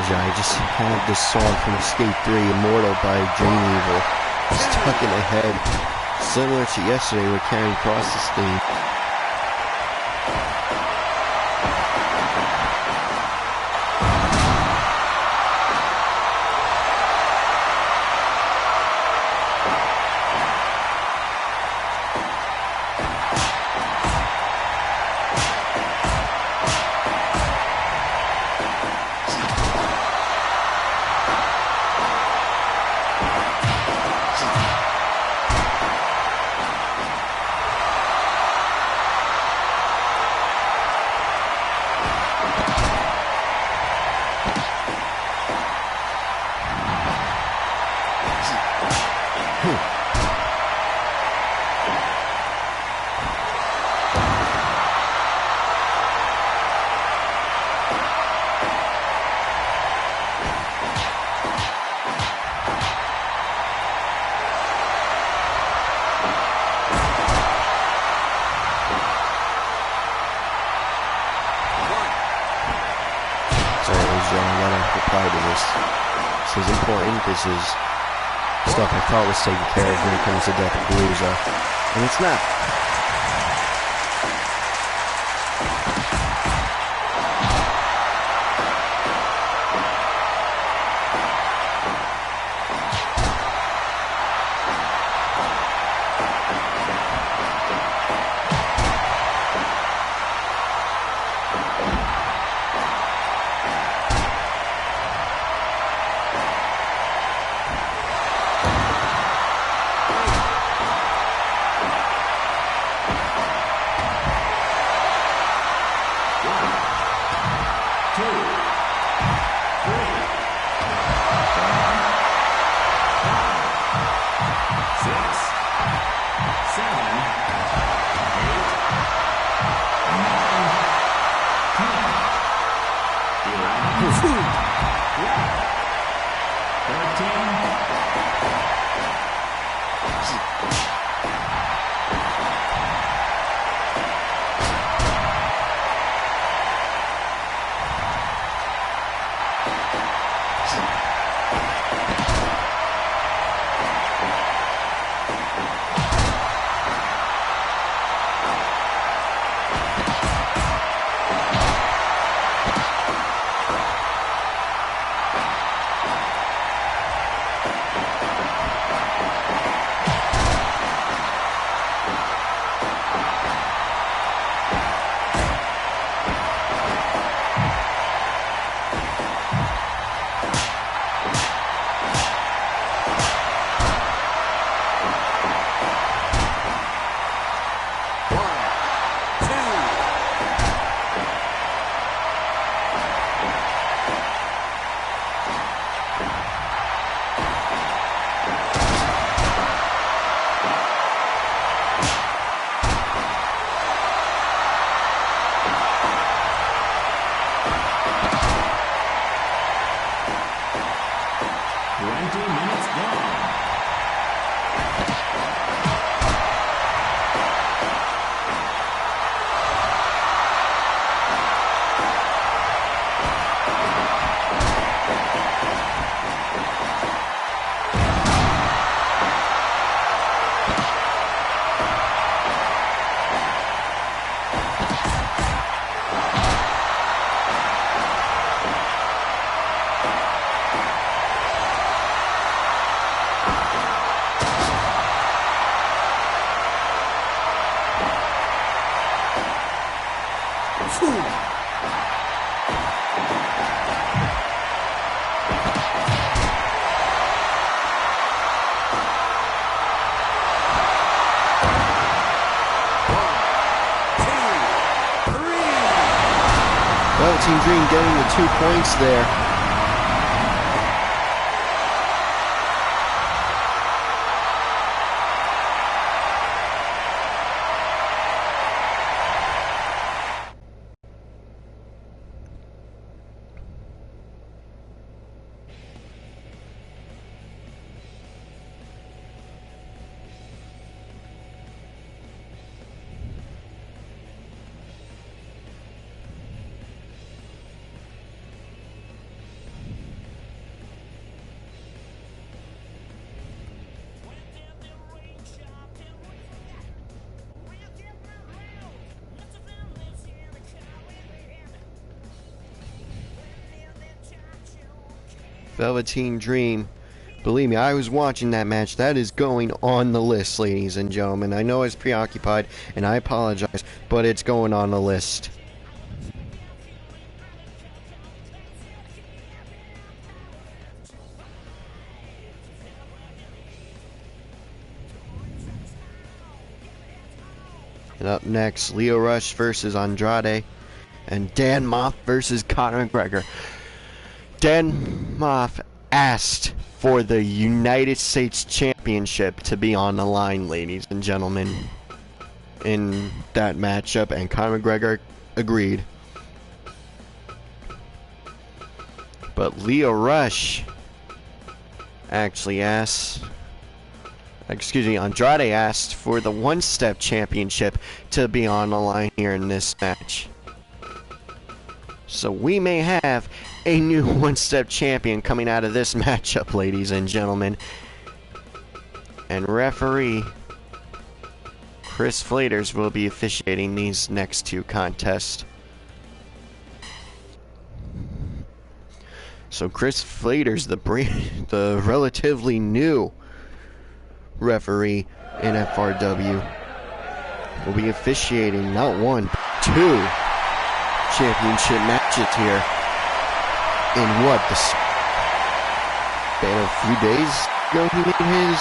nostalgia. I just had this song from Skate 3, Immortal by Dream Evil, stuck in my head, similar to yesterday with Karen Cross's theme. This is important. This is stuff I thought was taken care of when it comes to Deathapalooza, and it's not. Team Dream getting the 2 points there. Velveteen Dream. Believe me, I was watching that match. That is going on the list, ladies and gentlemen. I know I was preoccupied, and I apologize, but it's going on the list. And up next, Lio Rush versus Andrade, and Dan Moff versus Conor McGregor. Dan Moff asked for the United States Championship to be on the line, ladies and gentlemen, in that matchup, and Conor McGregor agreed. But Lio Rush actually Andrade asked for the one-step championship to be on the line here in this match. So we may have a new one-step champion coming out of this matchup, ladies and gentlemen. And referee Chris Flaters will be officiating these next two contests. So Chris Flaters, the relatively new referee in FRW, will be officiating not one, but two championship matches here in what, the span of a few days ago he made his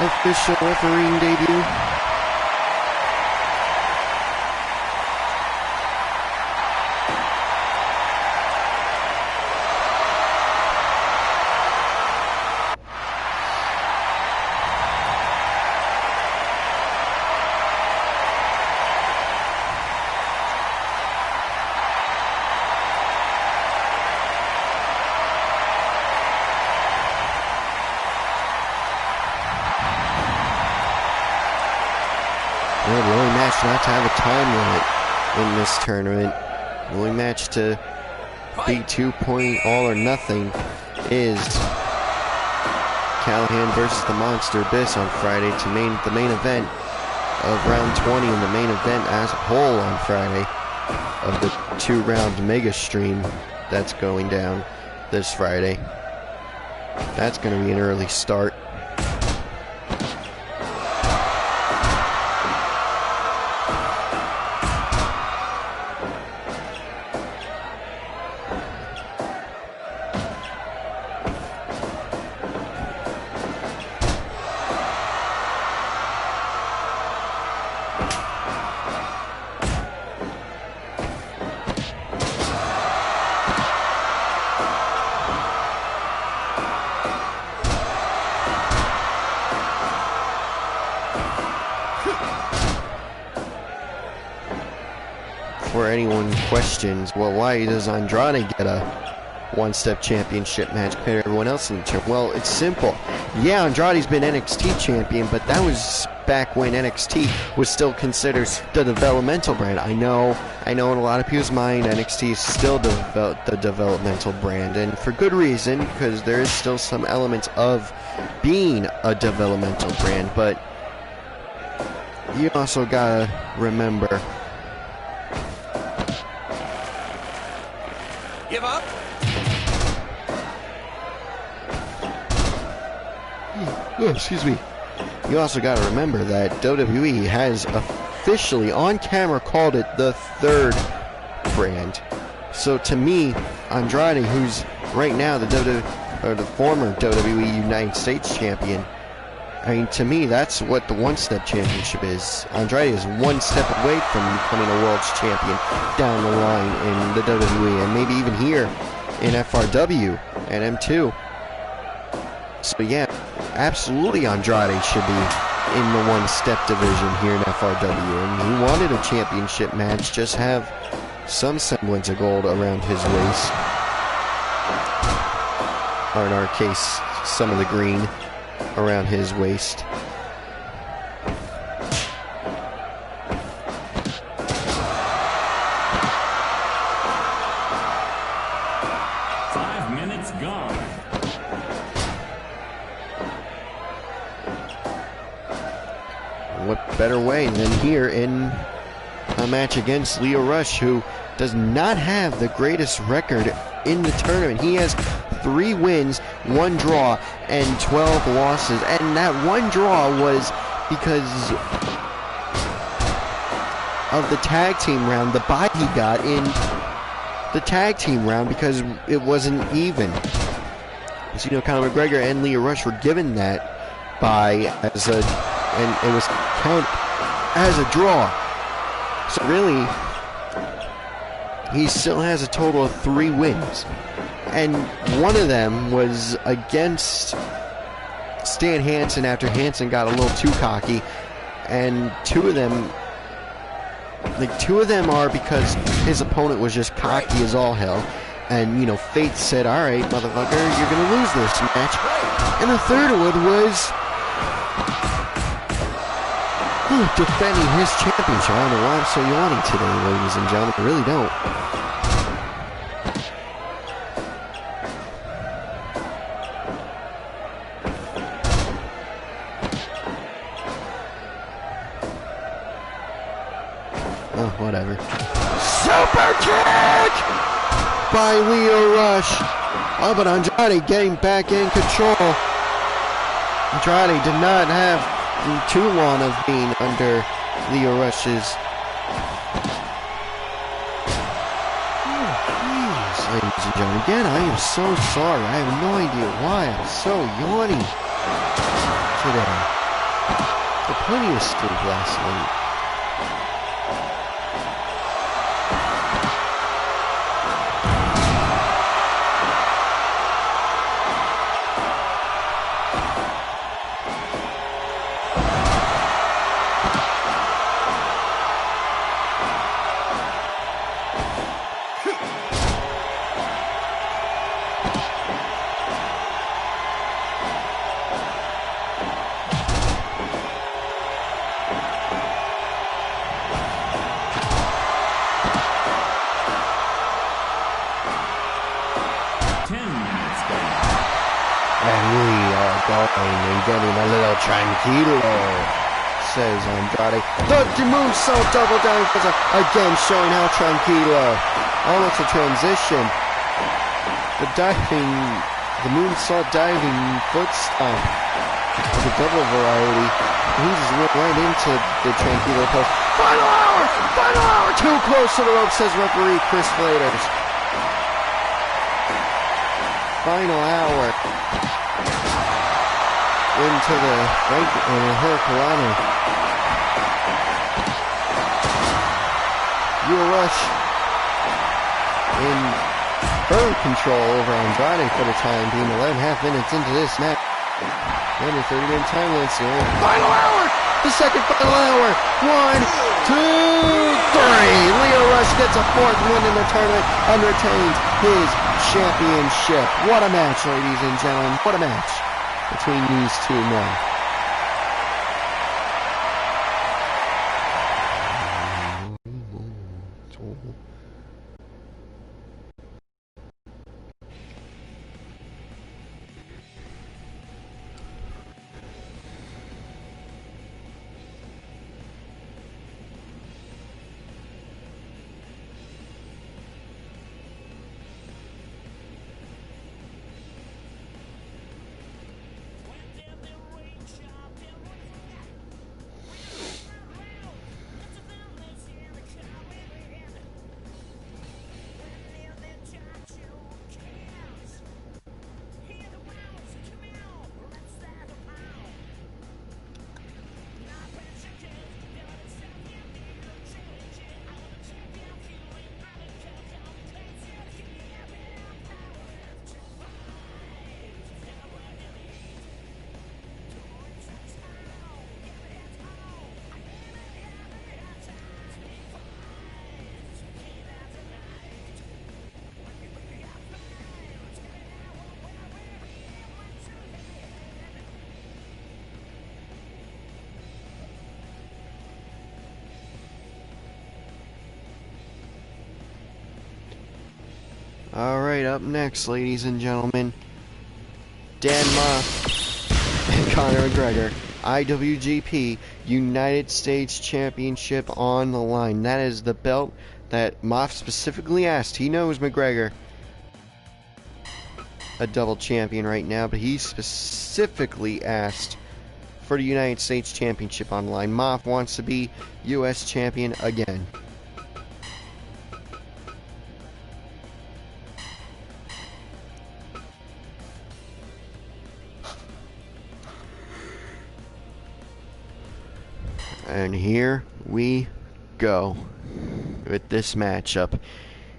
official refereeing debut. The only match not to have a time limit in this tournament, the only match to be 2-point all or nothing, is Callahan versus the Monster Abyss on Friday to the main event of round 20 and the main event as a whole on Friday of the 2-round mega stream that's going down this Friday. That's going to be an early start. Before anyone questions, well, why does Andrade get a one-step championship match compared to everyone else in the tournament? Well, it's simple. Yeah, Andrade's been NXT champion, but that was back when NXT was still considered the developmental brand. I know in a lot of people's mind, NXT is still the developmental brand, and for good reason, because there is still some elements of being a developmental brand, but you also gotta remember, Give up. oh, excuse me. You also got to remember that WWE has officially on camera called it the third brand. So to me, Andrade, who's right now the former WWE United States champion, I mean, to me, that's what the one-step championship is. Andrade is one step away from becoming a world's champion down the line in the WWE, and maybe even here in FRW and M2. So yeah, absolutely Andrade should be in the one-step division here in FRW, and he wanted a championship match, just have some semblance of gold around his waist, or in our case, some of the green around his waist. Gone. What better way than here in a match against Lio Rush, who does not have the greatest record in the tournament. He has 3 wins, 1 draw, and 12 losses. And that 1 draw was because of the tag team round, the bye he got in the tag team round because it wasn't even. So, you know, Conor McGregor and Lio Rush were given that bye and it was counted as a draw. So really, he still has a total of 3 wins. And one of them was against Stan Hansen after Hansen got a little too cocky. And 2 of them are because his opponent was just cocky as all hell. And, you know, Fate said, alright, motherfucker, you're gonna lose this match. And the third one was defending his championship. I don't know why I'm so yawning today, ladies and gentlemen. I really don't. Oh, whatever. Super kick by Lio Rush. Oh, but Andrade getting back in control. Andrade did not have too long of being under Lio Rush's. Oh, jeez, ladies and gentlemen. Again, I am so sorry. I have no idea why I'm so yawny today. I had plenty of sleep last night. And getting a little tranquilo, says Andrade. The moonsault double down again, showing how tranquilo. Almost a transition. The moonsault diving foot stomp. The double variety. He just went right into the tranquilo post. Final hour! Final hour! Too close to the rope, says referee Chris Flaters. Final hour. Into the right Hurricanrana. Lio Rush in firm control over Andrade for the time being. 11.5 minutes into this match. Under 30-minute time limit. Final hour! The second final hour. 1, 2, 3. Lio Rush gets a 4th win in the tournament and retains his championship. What a match, ladies and gentlemen. What a match between these 2 men. Alright, up next, ladies and gentlemen, Dan Moff and Conor McGregor. IWGP United States Championship on the line. That is the belt that Moff specifically asked. He knows McGregor a double champion right now, but he specifically asked for the United States Championship on the line. Moff wants to be U.S. champion again. And here we go with this matchup.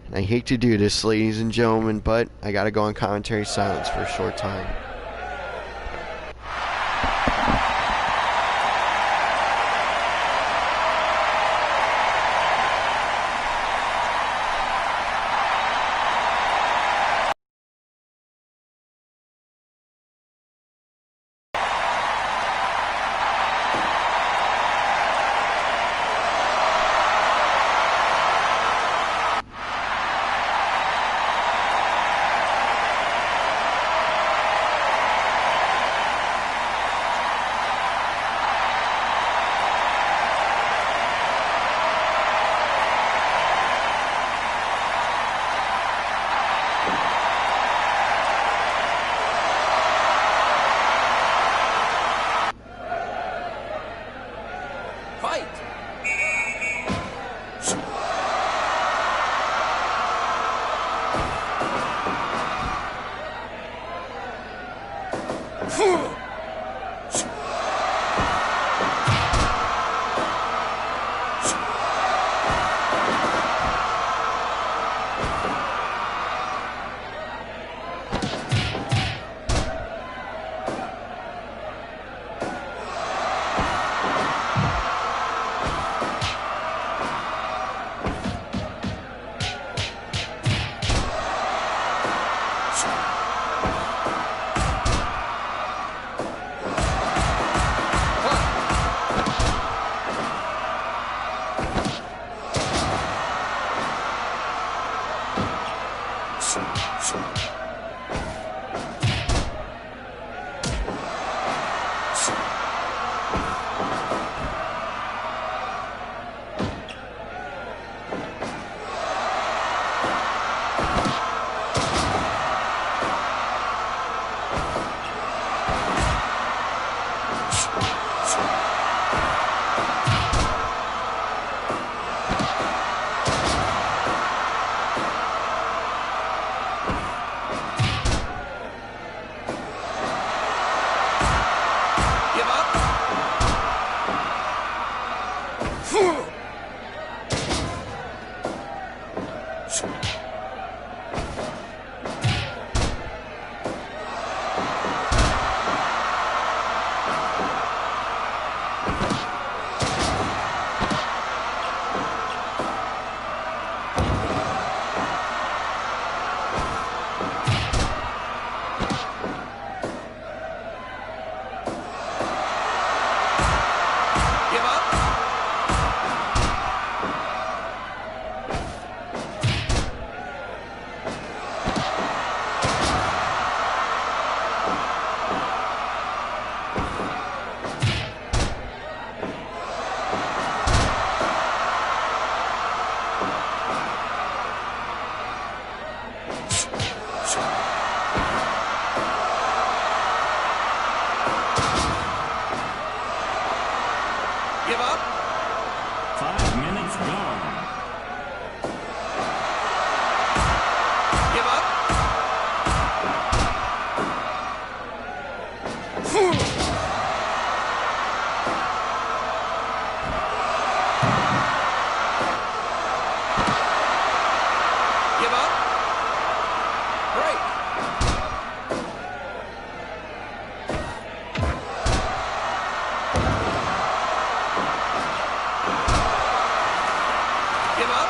And I hate to do this, ladies and gentlemen, but I gotta go on commentary silence for a short time. Give up. 5 minutes gone. Give up. Give up. Break. Give up.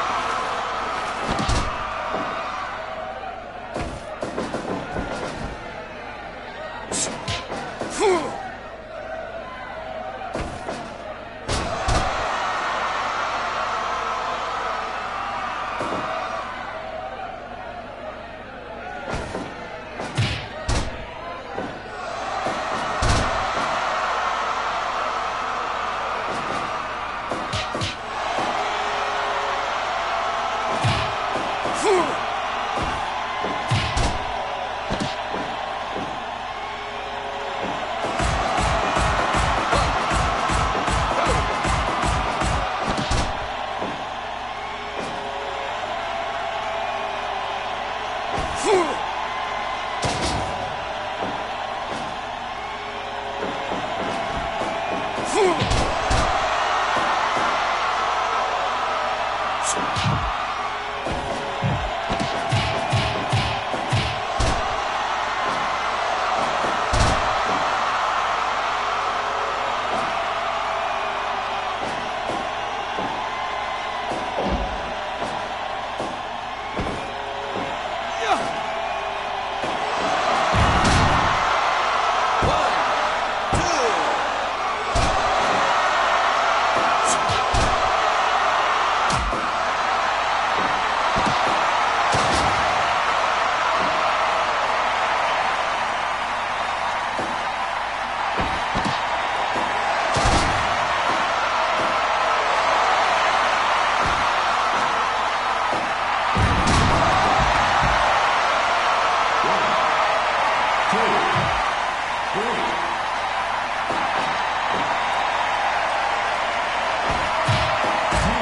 3. 10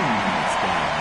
minutes gone.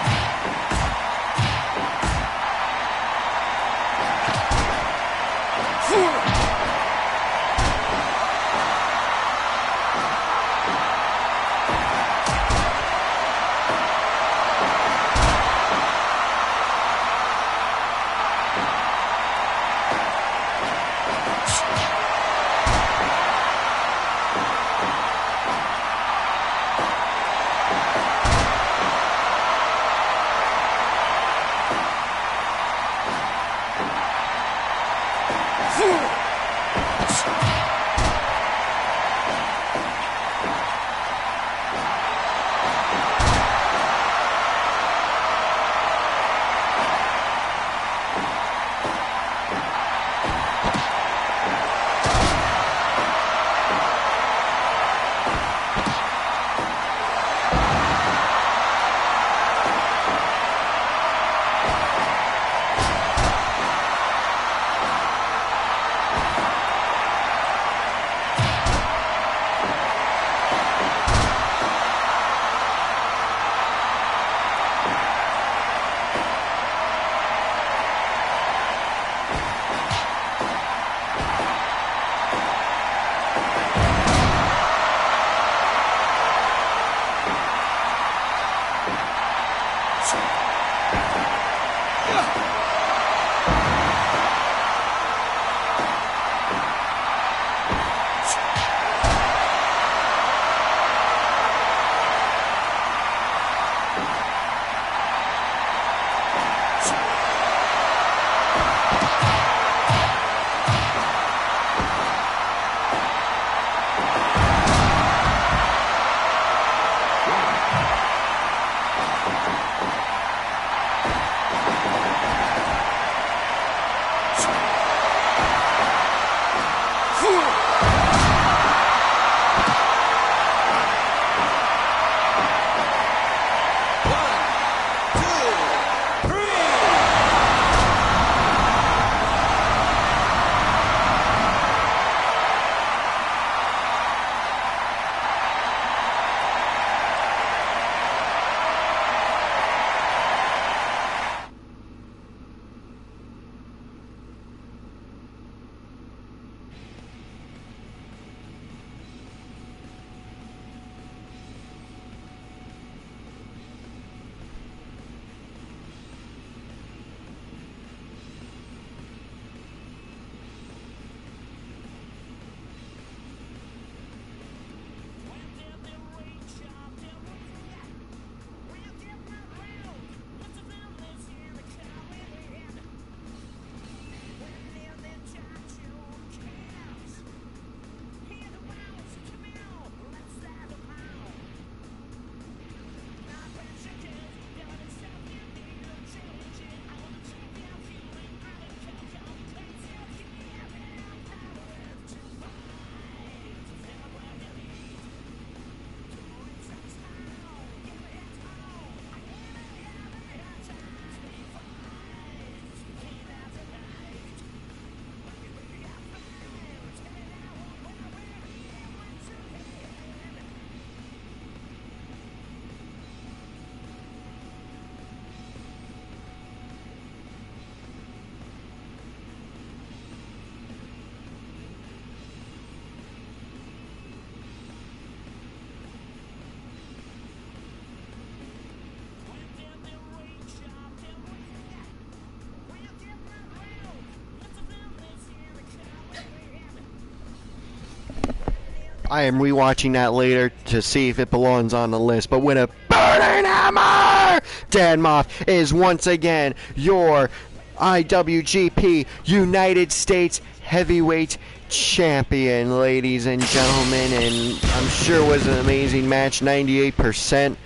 I am rewatching that later to see if it belongs on the list. But with a burning hammer, Dan Moff is once again your IWGP United States Heavyweight Champion, ladies and gentlemen. And I'm sure it was an amazing match, 98%.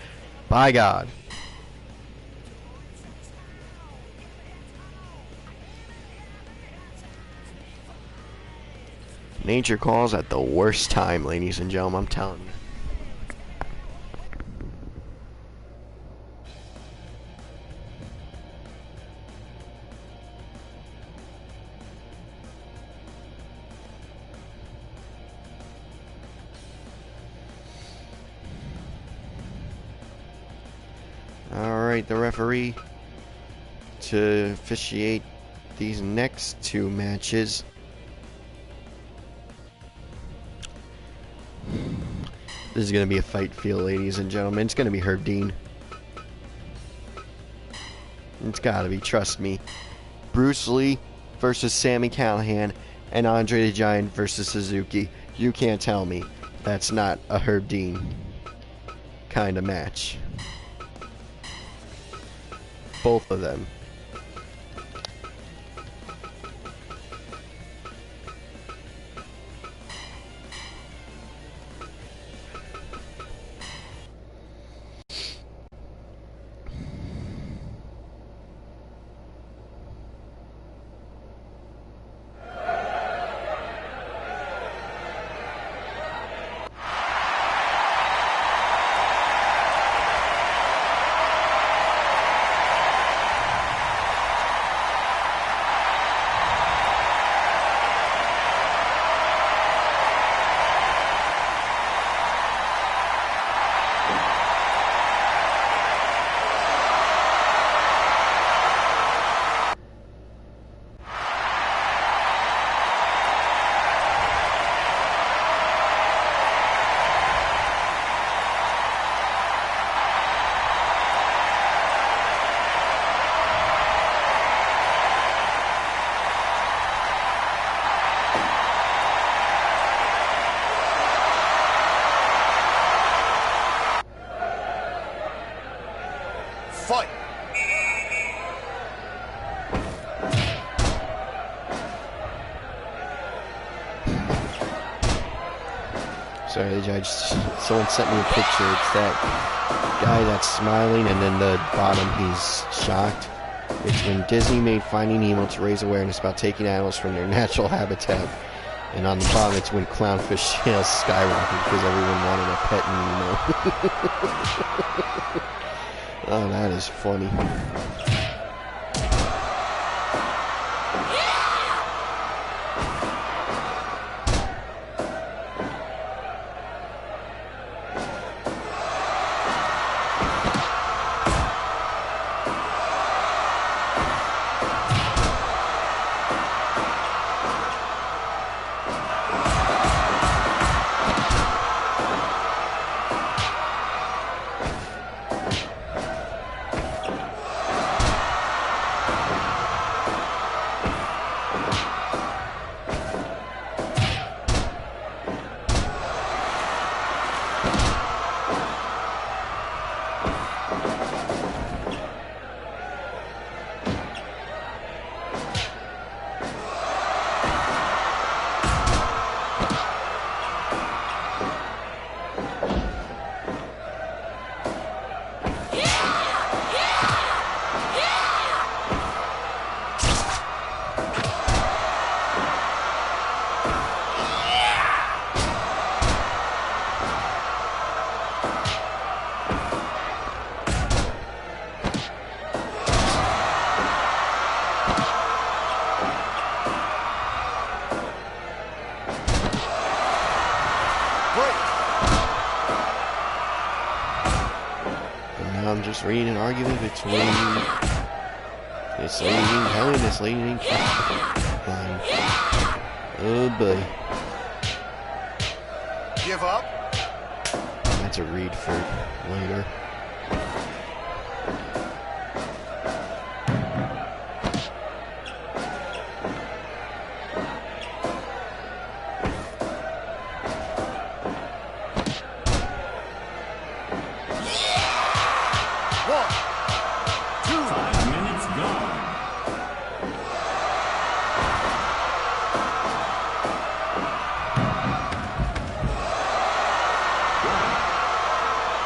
By God. Nature calls at the worst time, ladies and gentlemen, I'm telling you. nominate the referee to officiate these next two matches. This is going to be a fight feel, ladies and gentlemen. It's going to be Herb Dean. It's got to be, trust me. Bruce Lee versus Sami Callihan and Andre the Giant versus Suzuki. You can't tell me that's not a Herb Dean kind of match. Both of them. Fight! Sorry, the judge. Someone sent me a picture. It's that guy that's smiling, and then the bottom, he's shocked. It's when Disney made Finding Nemo to raise awareness about taking animals from their natural habitat. And on the bottom, it's when clownfish sales skyrocketed because everyone wanted a pet Nemo. Oh, that is funny. I'm just reading an argument between this lady named Helen and this lady named Caroline. Oh boy. Give up? That's a read for later.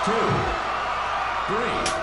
Two, three.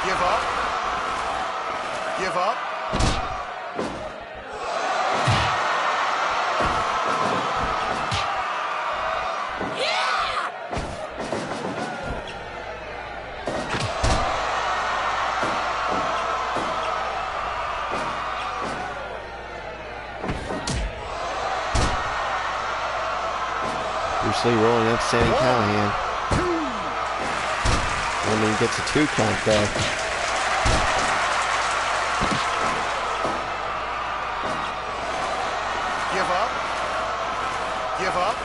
Give up. Give up. Bruce Lee rolling up Sami Callihan. And then he gets a 2 count though. Give up. Give up.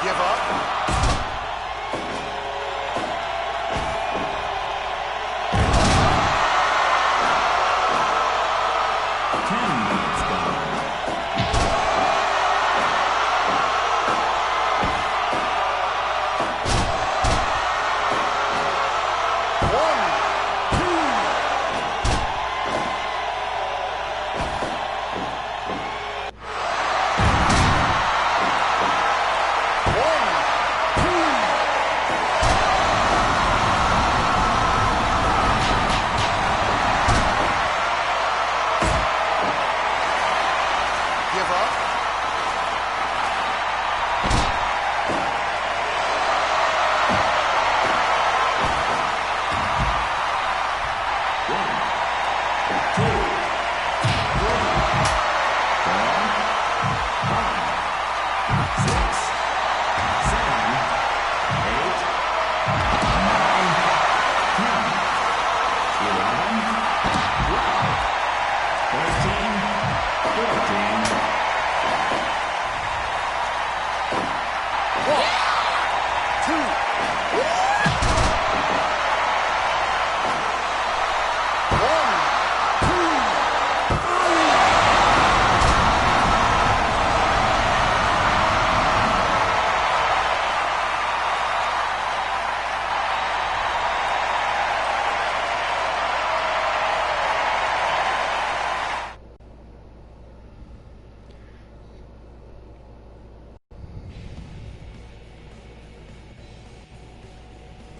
Give up.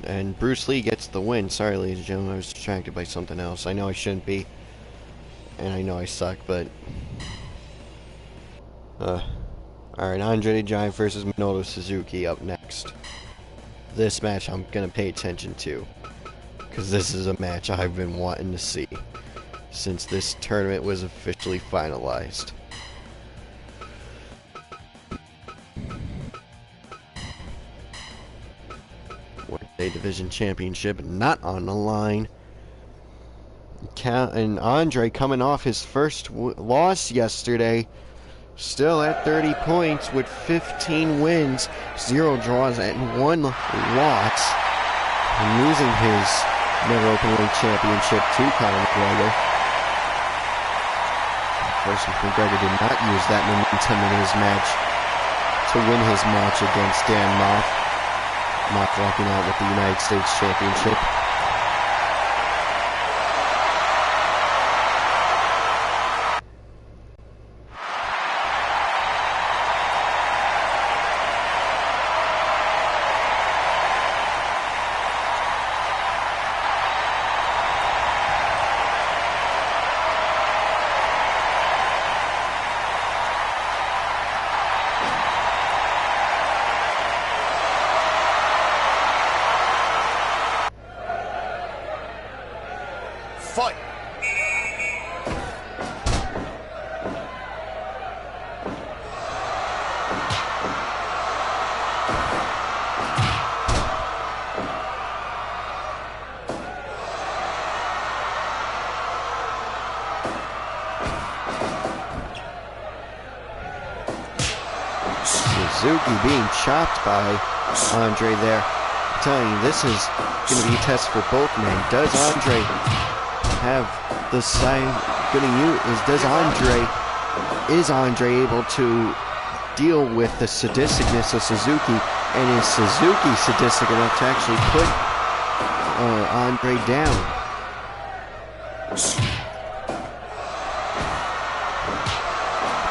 And Bruce Lee gets the win. Sorry, ladies and gentlemen, I was distracted by something else. I know I shouldn't be. And I know I suck, but... Alright, Andre the Giant versus Minoru Suzuki up next. This match I'm gonna pay attention to. Because this is a match I've been wanting to see. Since this tournament was officially finalized. Workday Division Championship not on the line. And Andre coming off his first loss yesterday, still at 30 points with 15 wins, 0 draws, and 1 loss, and losing his Never Openweight Championship to Conor McGregor. Of course, McGregor did not use that momentum in his match to win his match against Dan Moff. Moff walking out with the United States Championship. Fight! Suzuki being chopped by Andre there. I'm telling you, this is going to be a test for both men. Does Andre have the side? Is Andre able to deal with the sadisticness of Suzuki? And is Suzuki sadistic enough to actually put Andre down?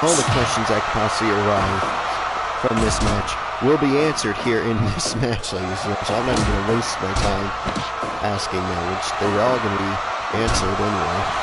All the questions that could possibly arise from this match will be answered here in this match, ladies and gentlemen. So I'm not even going to waste my time asking them, which they're all going to be answered anyway.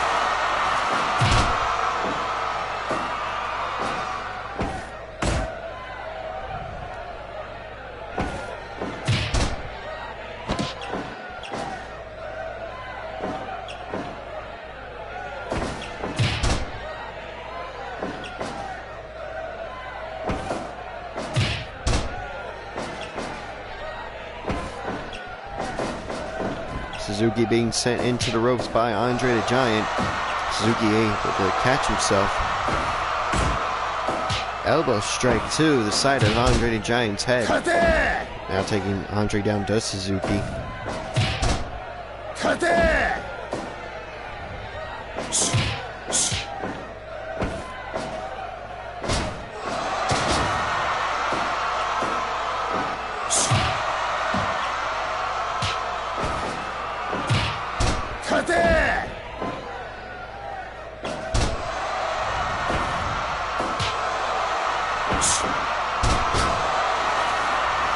Suzuki being sent into the ropes by Andre the Giant. Suzuki able to catch himself. Elbow strike to the side of Andre the Giant's head. Now taking Andre down does Suzuki.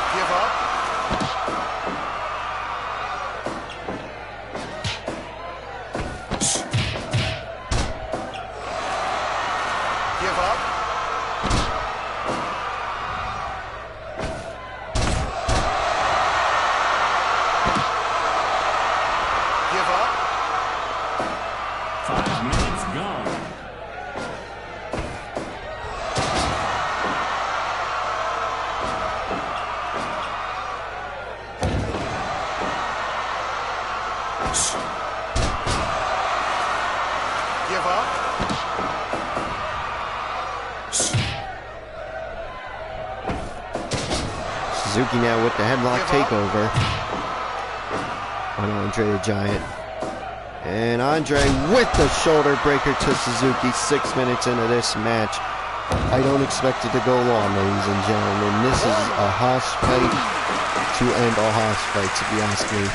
Give up. Give up. Give up. 5 minutes gone. Give up. Suzuki now with the headlock takeover on Andre the Giant. And Andre with the shoulder breaker to Suzuki 6 minutes into this match. I don't expect it to go long, ladies and gentlemen. This is a house fight to end all house fights, if you ask me.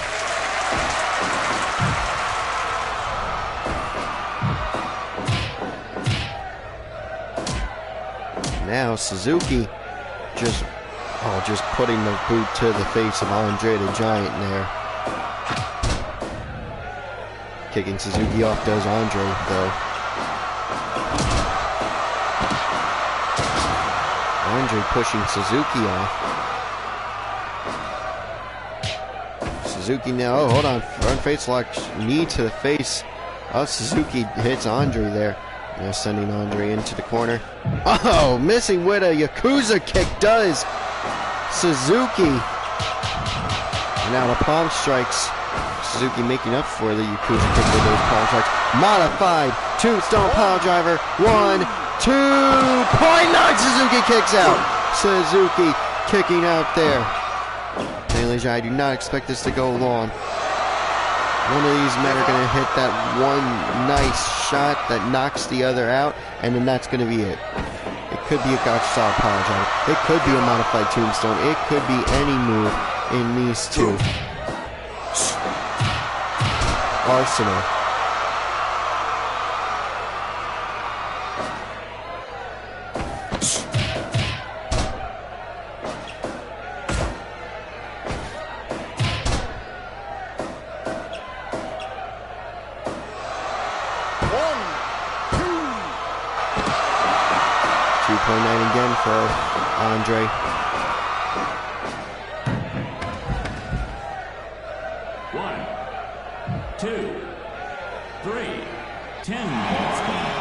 Now Suzuki just putting the boot to the face of Andre the Giant there. Kicking Suzuki off does Andre, though. Andre pushing Suzuki off. Suzuki now, oh, hold on, front face lock, knee to the face of Suzuki, hits Andre there. Now sending Andre into the corner. Oh, missing with a Yakuza kick does Suzuki. And now the palm strikes. Suzuki making up for the Yakuza kick with those palm strikes. Modified tombstone pile driver. 1, 2.9. Suzuki kicks out. Suzuki kicking out there. And I do not expect this to go long. One of these men are going to hit that one nice shot that knocks the other out, and then that's going to be it. It could be a gotcha style power driver. It could be a modified tombstone. It could be any move in these two. Arsenal. Again for Andre. One, two, three. 10 minutes gone.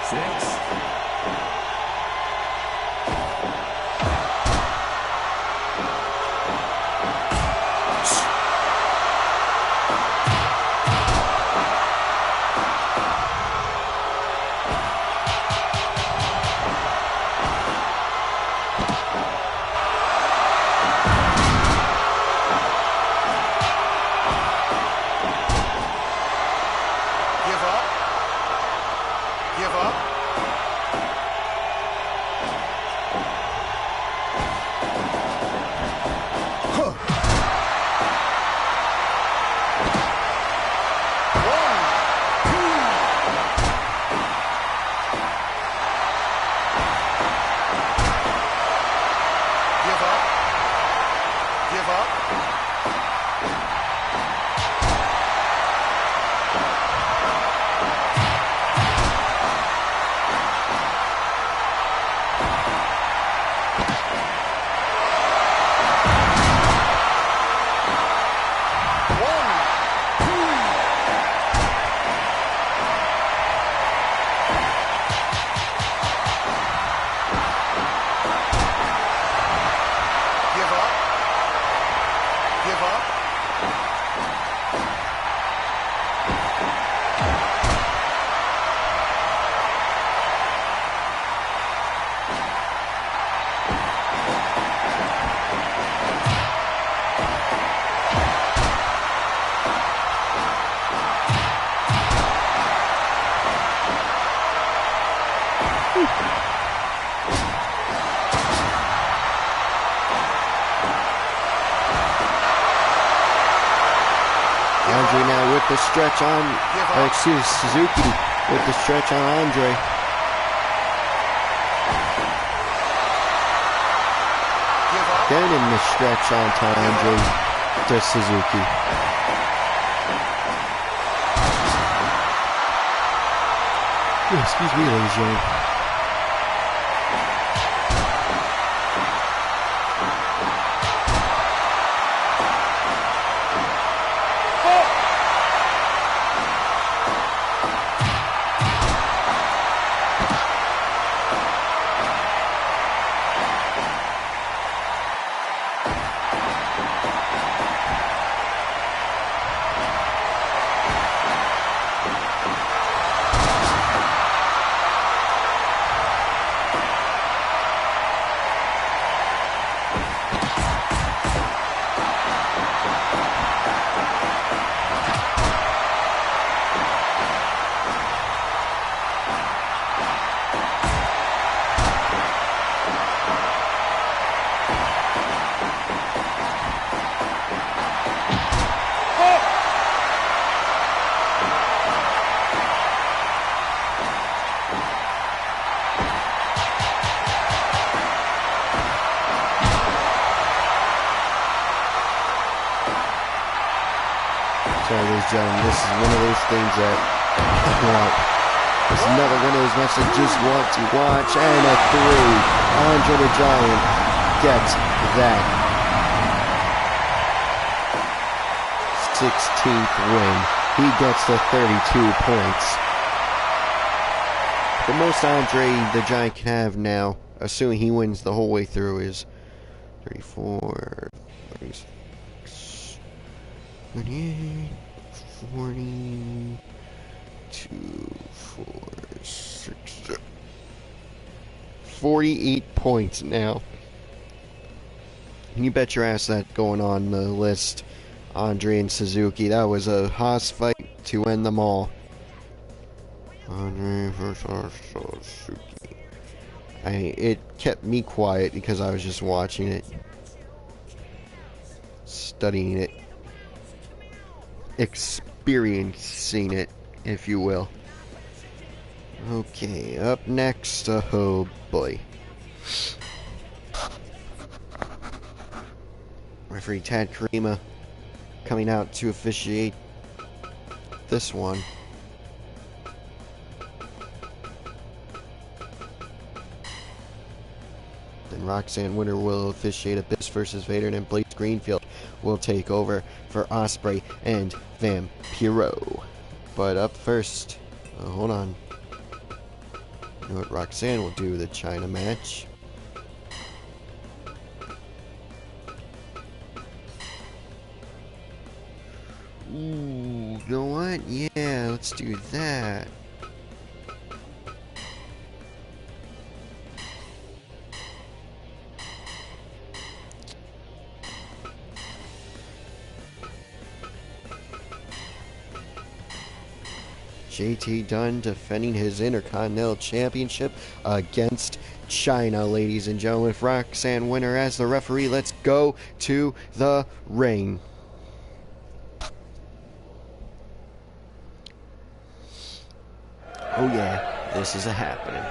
5, 6. Give up. Andre now with the stretch on, Suzuki with the stretch on Andre. Again in the stretch on Andre to Suzuki. Oh, excuse me, ladies and gentlemen. Sorry, ladies and gentlemen, this is one of those things that I want. It's another one of those matches I just want to watch. And a 3. Andre the Giant gets that 16th win. He gets the 32 points. The most Andre the Giant can have now, assuming he wins the whole way through, is 34, 36. 28, 42, 4, 6, 7. 48 points now. You bet your ass that going on the list, Andre and Suzuki. That was a Haas fight to end them all. Andre versus Suzuki. It kept me quiet because I was just watching it, studying it, experiencing it, if you will. Okay, up next, oh boy. Referee Tad Karima coming out to officiate this one. Then Roxanne Winter will officiate Abyss versus Vader, and then Blaze Greenfield will take over for Ospreay and Vampiro. But up first, hold on. You know what Roxanne will do, the China match. Ooh, you know what? Yeah, let's do that. JT Dunn defending his Intercontinental Championship against China, ladies and gentlemen. With Roxanne Winter as the referee, let's go to the ring. Oh yeah, this is a happening.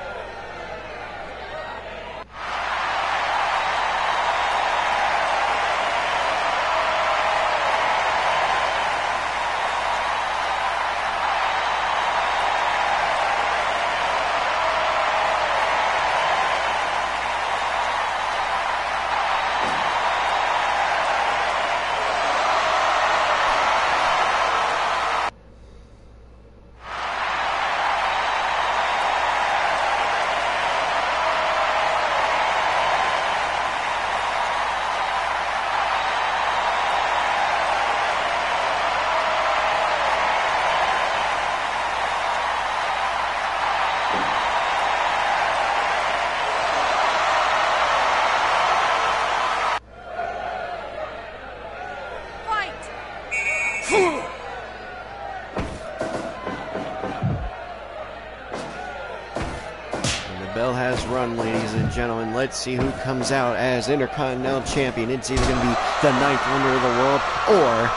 run, ladies and gentlemen. Let's see who comes out as Intercontinental Champion. It's either going to be the ninth wonder of the world or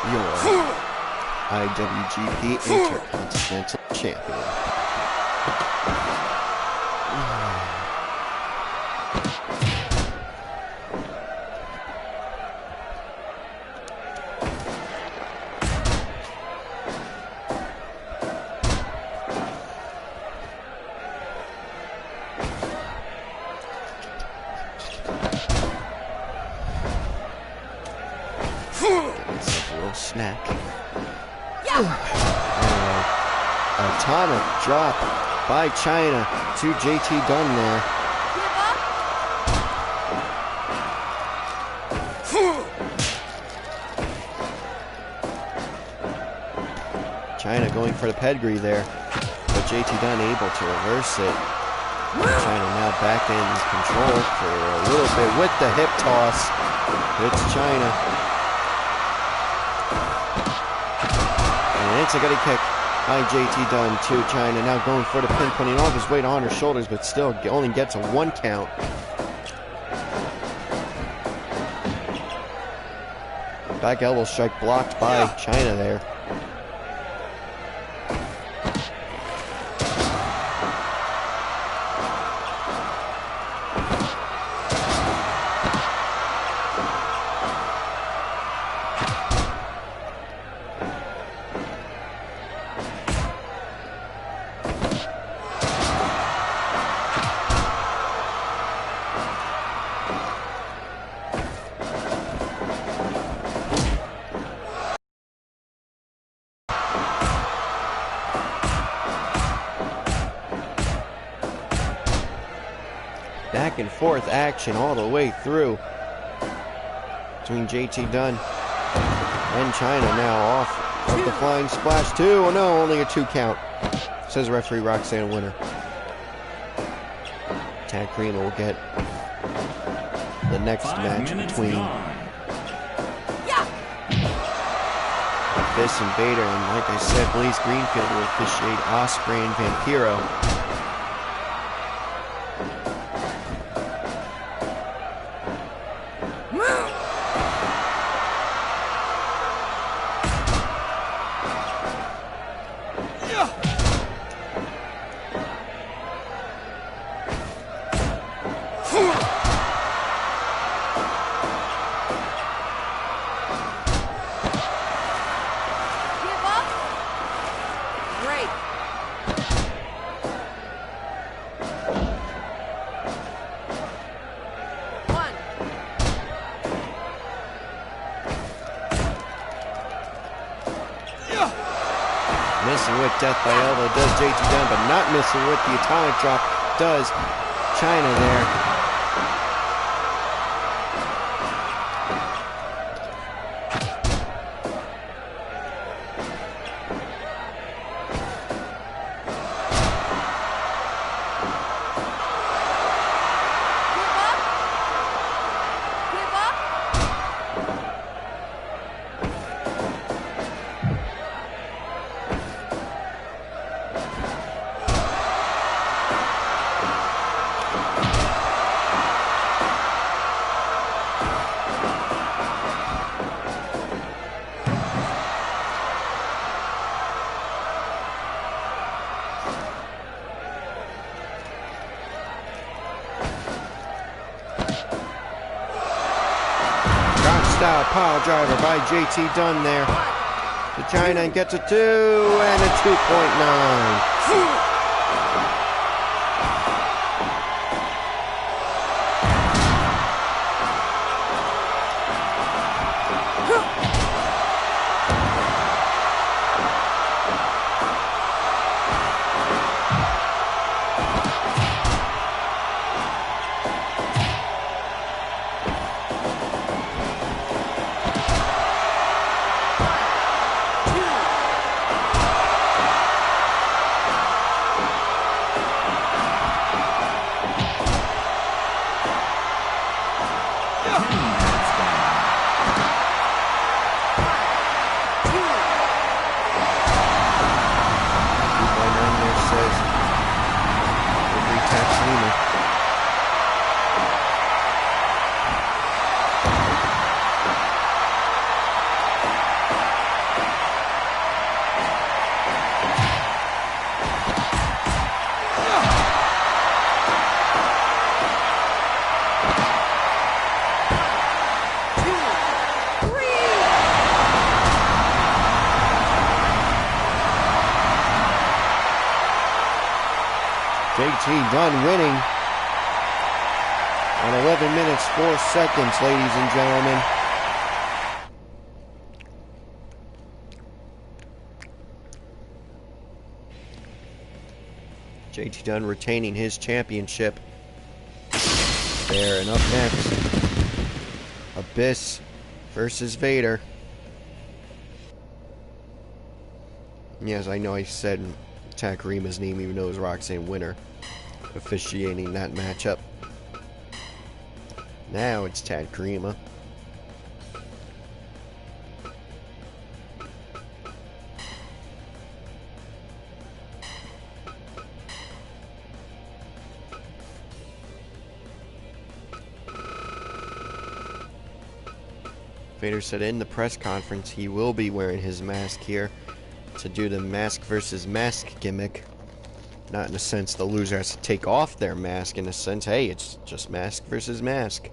your IWGP Intercontinental Champion. Snack. A tonic drop by China to JT Dunn there. China going for the pedigree there, but JT Dunn able to reverse it. China now back in control for a little bit with the hip toss. It's China. And it's a gutty kick by JT Dunn to China. Now going for the pin, putting all of his weight on her shoulders, but still only gets a 1 count. Back elbow strike blocked by China there. Back and forth action all the way through between JT Dunn and China. Now off of the flying splash. 2. Oh no, only a 2 count, says referee Roxanne Winter. Tag Cream will get the next match between Abyss and Vader, and like I said, Blaze Greenfield will officiate Ospreay and Vampiro. Missing with death by elbow does JT Dunn, but not missing with the atomic drop does China there. Style pile driver by JT Dunn there to China and gets a 2 and a 2.9. Dunne winning on 11 minutes, 4 seconds, ladies and gentlemen. JT Dunne retaining his championship. There, and up next, Abyss versus Vader. Yes, I know I said Takarima's name even though it was Roxanne Winter officiating that matchup. Now it's Tad Karima. Vader said in the press conference he will be wearing his mask here to do the mask versus mask gimmick. Not in a sense the loser has to take off their mask, in a sense, hey, it's just mask versus mask.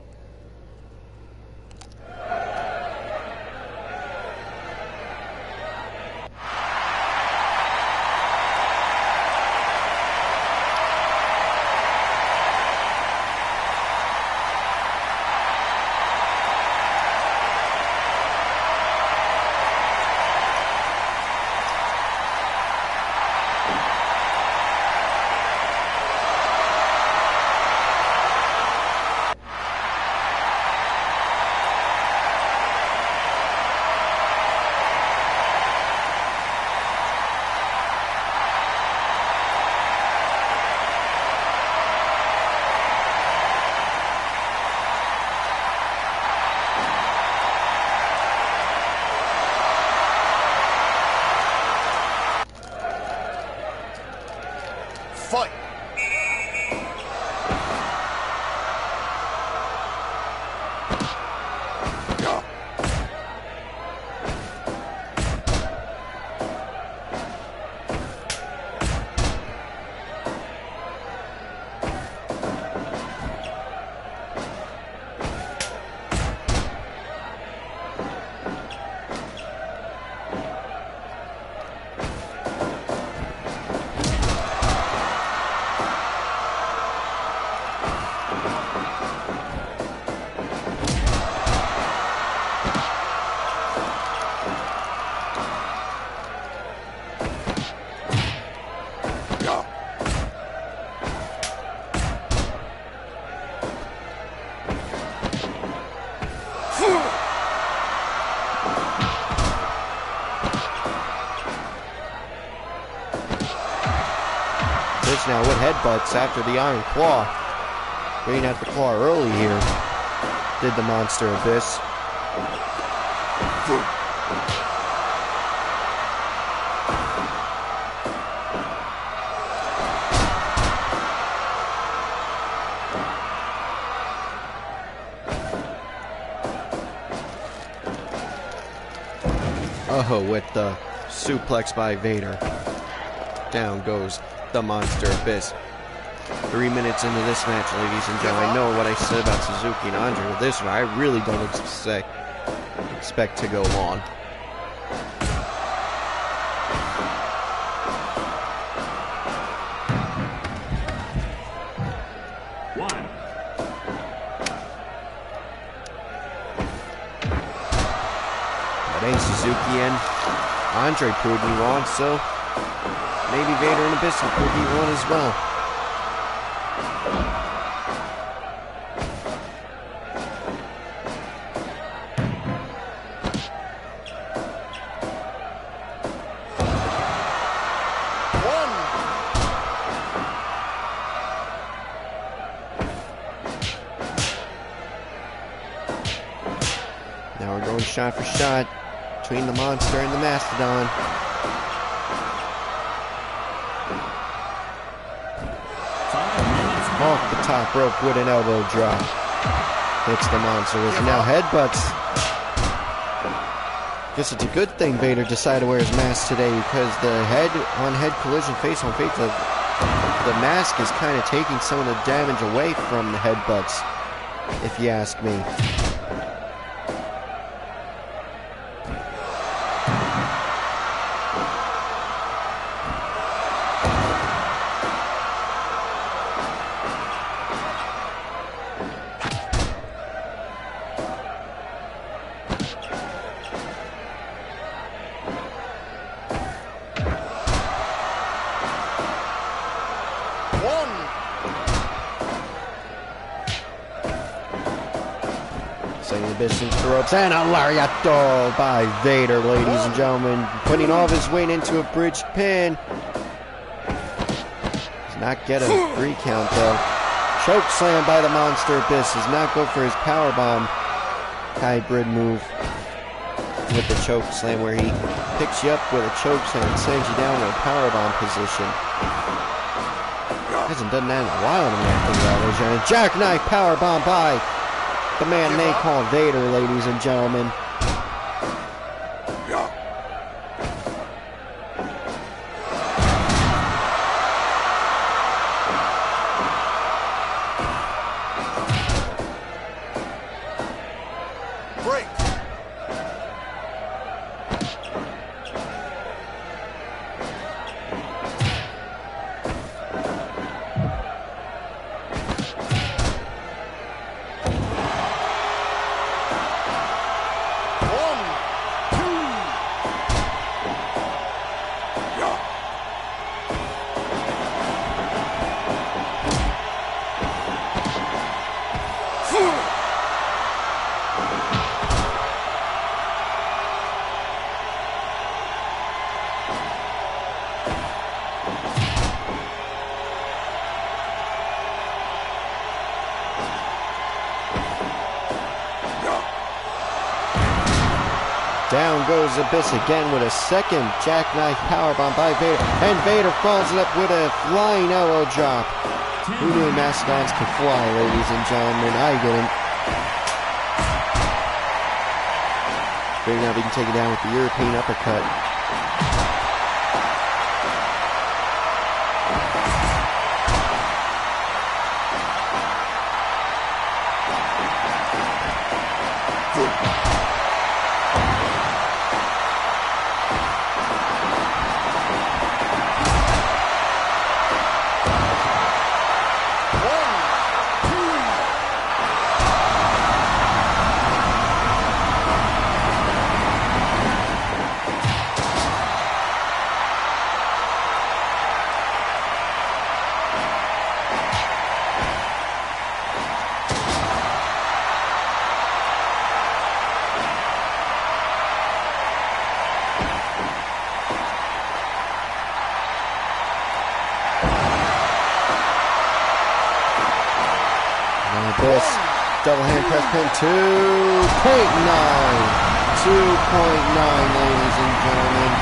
Fight! Now with headbutts after the Iron Claw. Bringing out the claw early here. Did the Monster Abyss. Oh, with the suplex by Vader. Down goes the Monster Abyss. 3 minutes into this match, ladies and gentlemen. I know what I said about Suzuki and Andre with this one. I really don't expect to go long. But ain't Suzuki and Andre proved me wrong, so maybe Vader and Abyss will prove me wrong as well. Now we're going shot for shot between the Monster and the Mastodon. Off the top rope with an elbow drop. Hits the Monster with now headbutts. Guess it's a good thing Vader decided to wear his mask today, because the head-on-head collision, face-on-face, the mask is kind of taking some of the damage away from the headbutts, if you ask me. Sending the Abyss into the ropes, and a lariato by Vader, ladies and gentlemen. Putting all of his weight into a bridge pin. Does not get a 3 count, though. Choke slam by the Monster Abyss. Does not go for his powerbomb hybrid move with the choke slam, where he picks you up with a choke slam and sends you down in a powerbomb position. Hasn't done that in a while to me, I think about it. Jackknife powerbomb by the man they call Vader, ladies and gentlemen. Break. Down goes Abyss again with a second jackknife powerbomb by Vader. And Vader follows it up with a flying elbow drop. Who knew Mastodons could fly, ladies and gentlemen? I didn't. Vader now being taken down with the European uppercut. Abyss, double hand press pin, 2.9, ladies and gentlemen.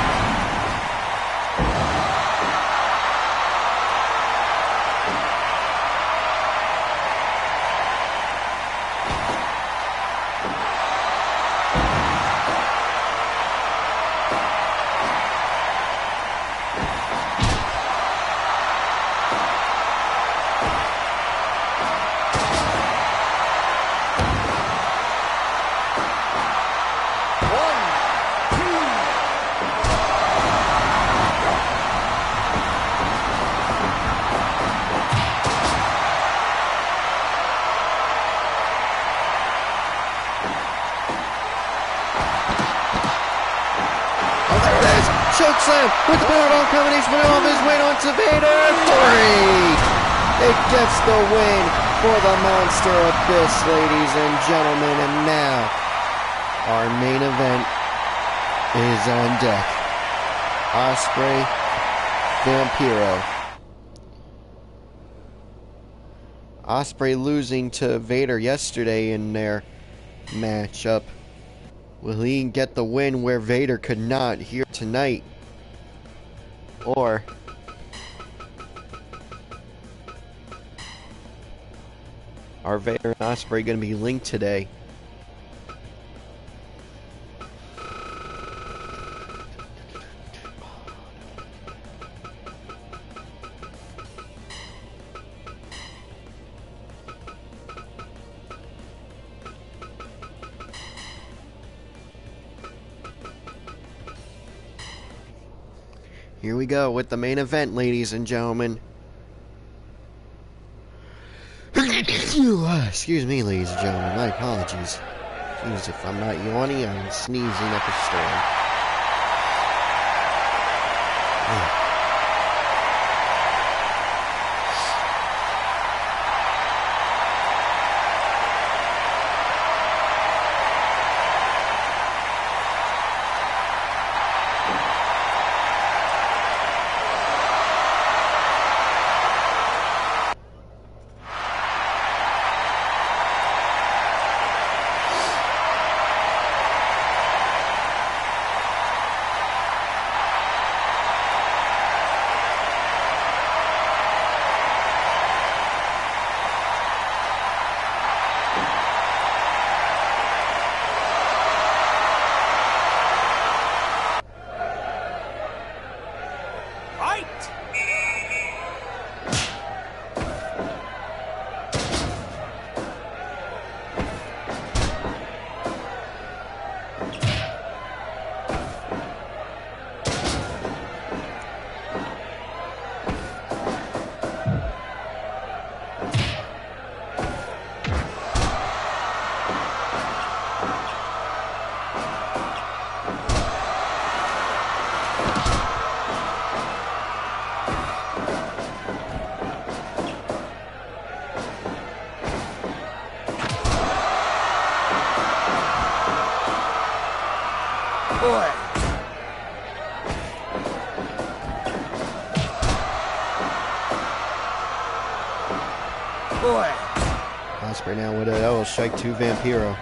Choke slam with the powerbomb combination, putting all of his weight onto Vader. 3! It gets the win for the Monster Abyss, ladies and gentlemen. And now, our main event is on deck. Ospreay, Vampiro. Ospreay losing to Vader yesterday in their matchup. Will he get the win where Vader could not here tonight? Or are Vader and Ospreay going to be linked today? Here we go with the main event, ladies and gentlemen. Excuse me, ladies and gentlemen. My apologies. Jeez, if I'm not yawning, I'm sneezing up a storm. Ospreay now with a strike 2 Vampiro.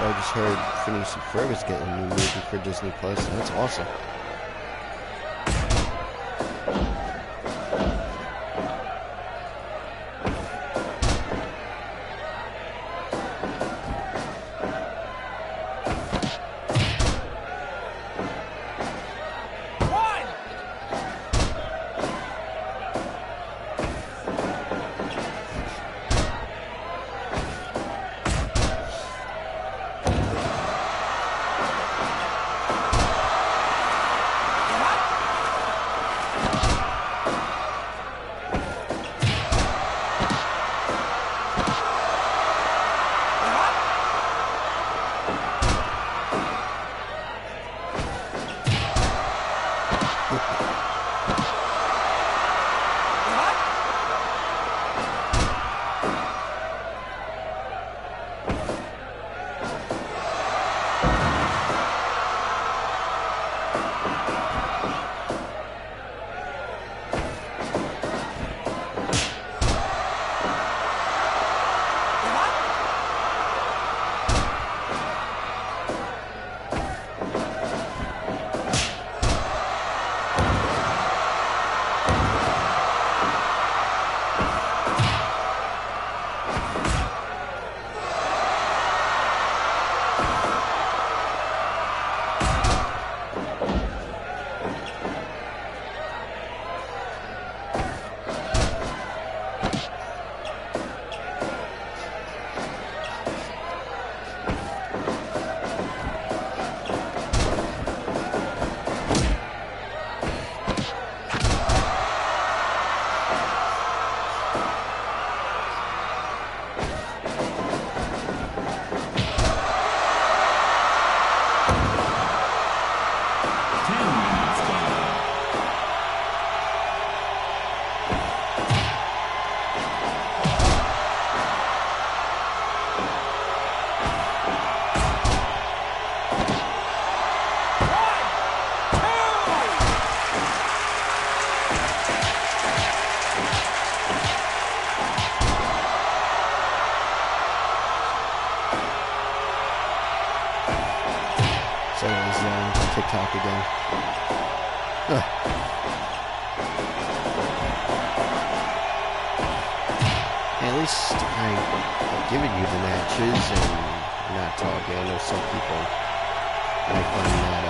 I just heard Phineas and Ferb is getting a new movie for Disney Plus. That's awesome. TikTok again. Ugh. At least I've given you the matches and not talking. I know some people might find that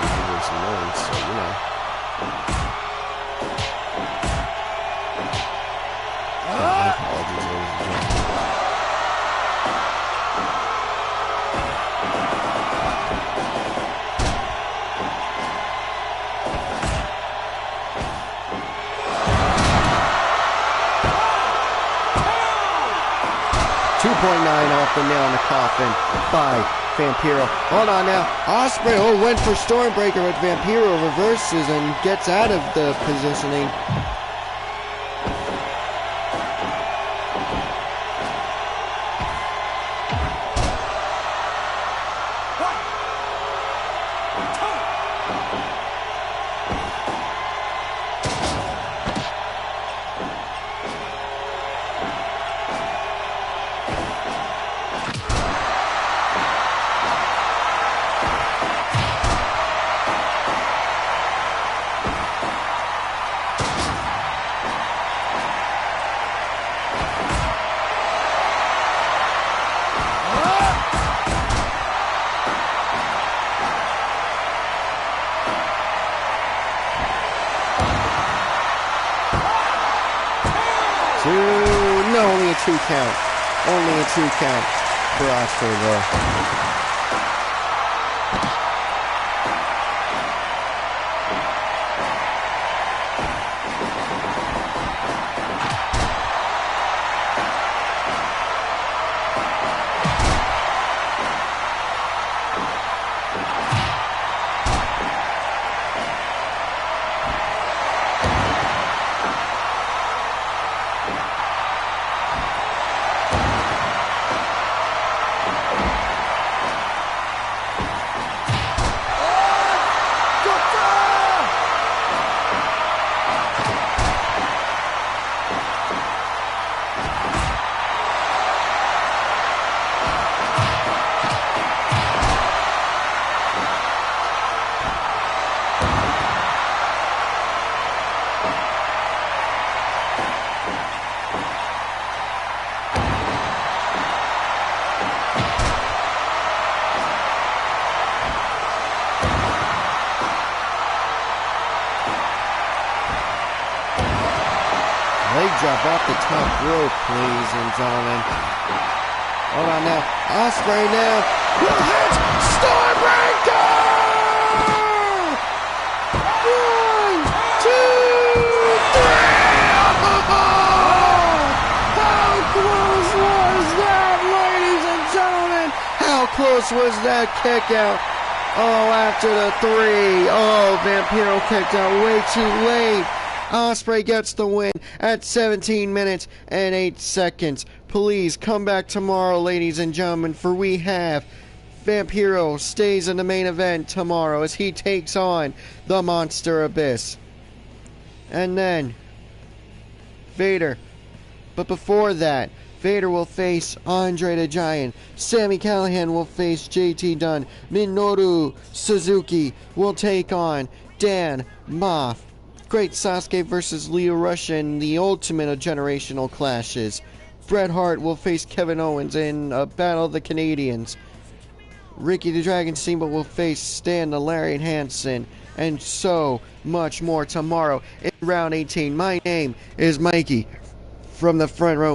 videos annoying, so you know. 2.9 off the nail in the coffin by Vampiro. Hold on now. Ospreay went for Stormbreaker, but Vampiro reverses and gets out of the positioning. No, only a 2 count. Only a 2 count for Ospreay though. Leg drop off the top rope, ladies and gentlemen. Hold on now. Ospreay now will hit Stormbreaker! 1, 2, 3! Oh! How close was that, ladies and gentlemen? How close was that kick out? Oh, after the 3. Oh, Vampiro kicked out way too late. Ospreay gets the win at 17 minutes and 8 seconds. Please come back tomorrow, ladies and gentlemen, for we have Vampiro stays in the main event tomorrow as he takes on the Monster Abyss. And then Vader. But before that, Vader will face Andre the Giant. Sami Callihan will face JT Dunn. Minoru Suzuki will take on Dan Moff. Great Sasuke versus Lio Rush in the ultimate of generational clashes. Bret Hart will face Kevin Owens in a Battle of the Canadians. Ricky the Dragon Steamboat will face Stan the Lariat Hansen. And so much more tomorrow in round 18. My name is Mikey from the front row.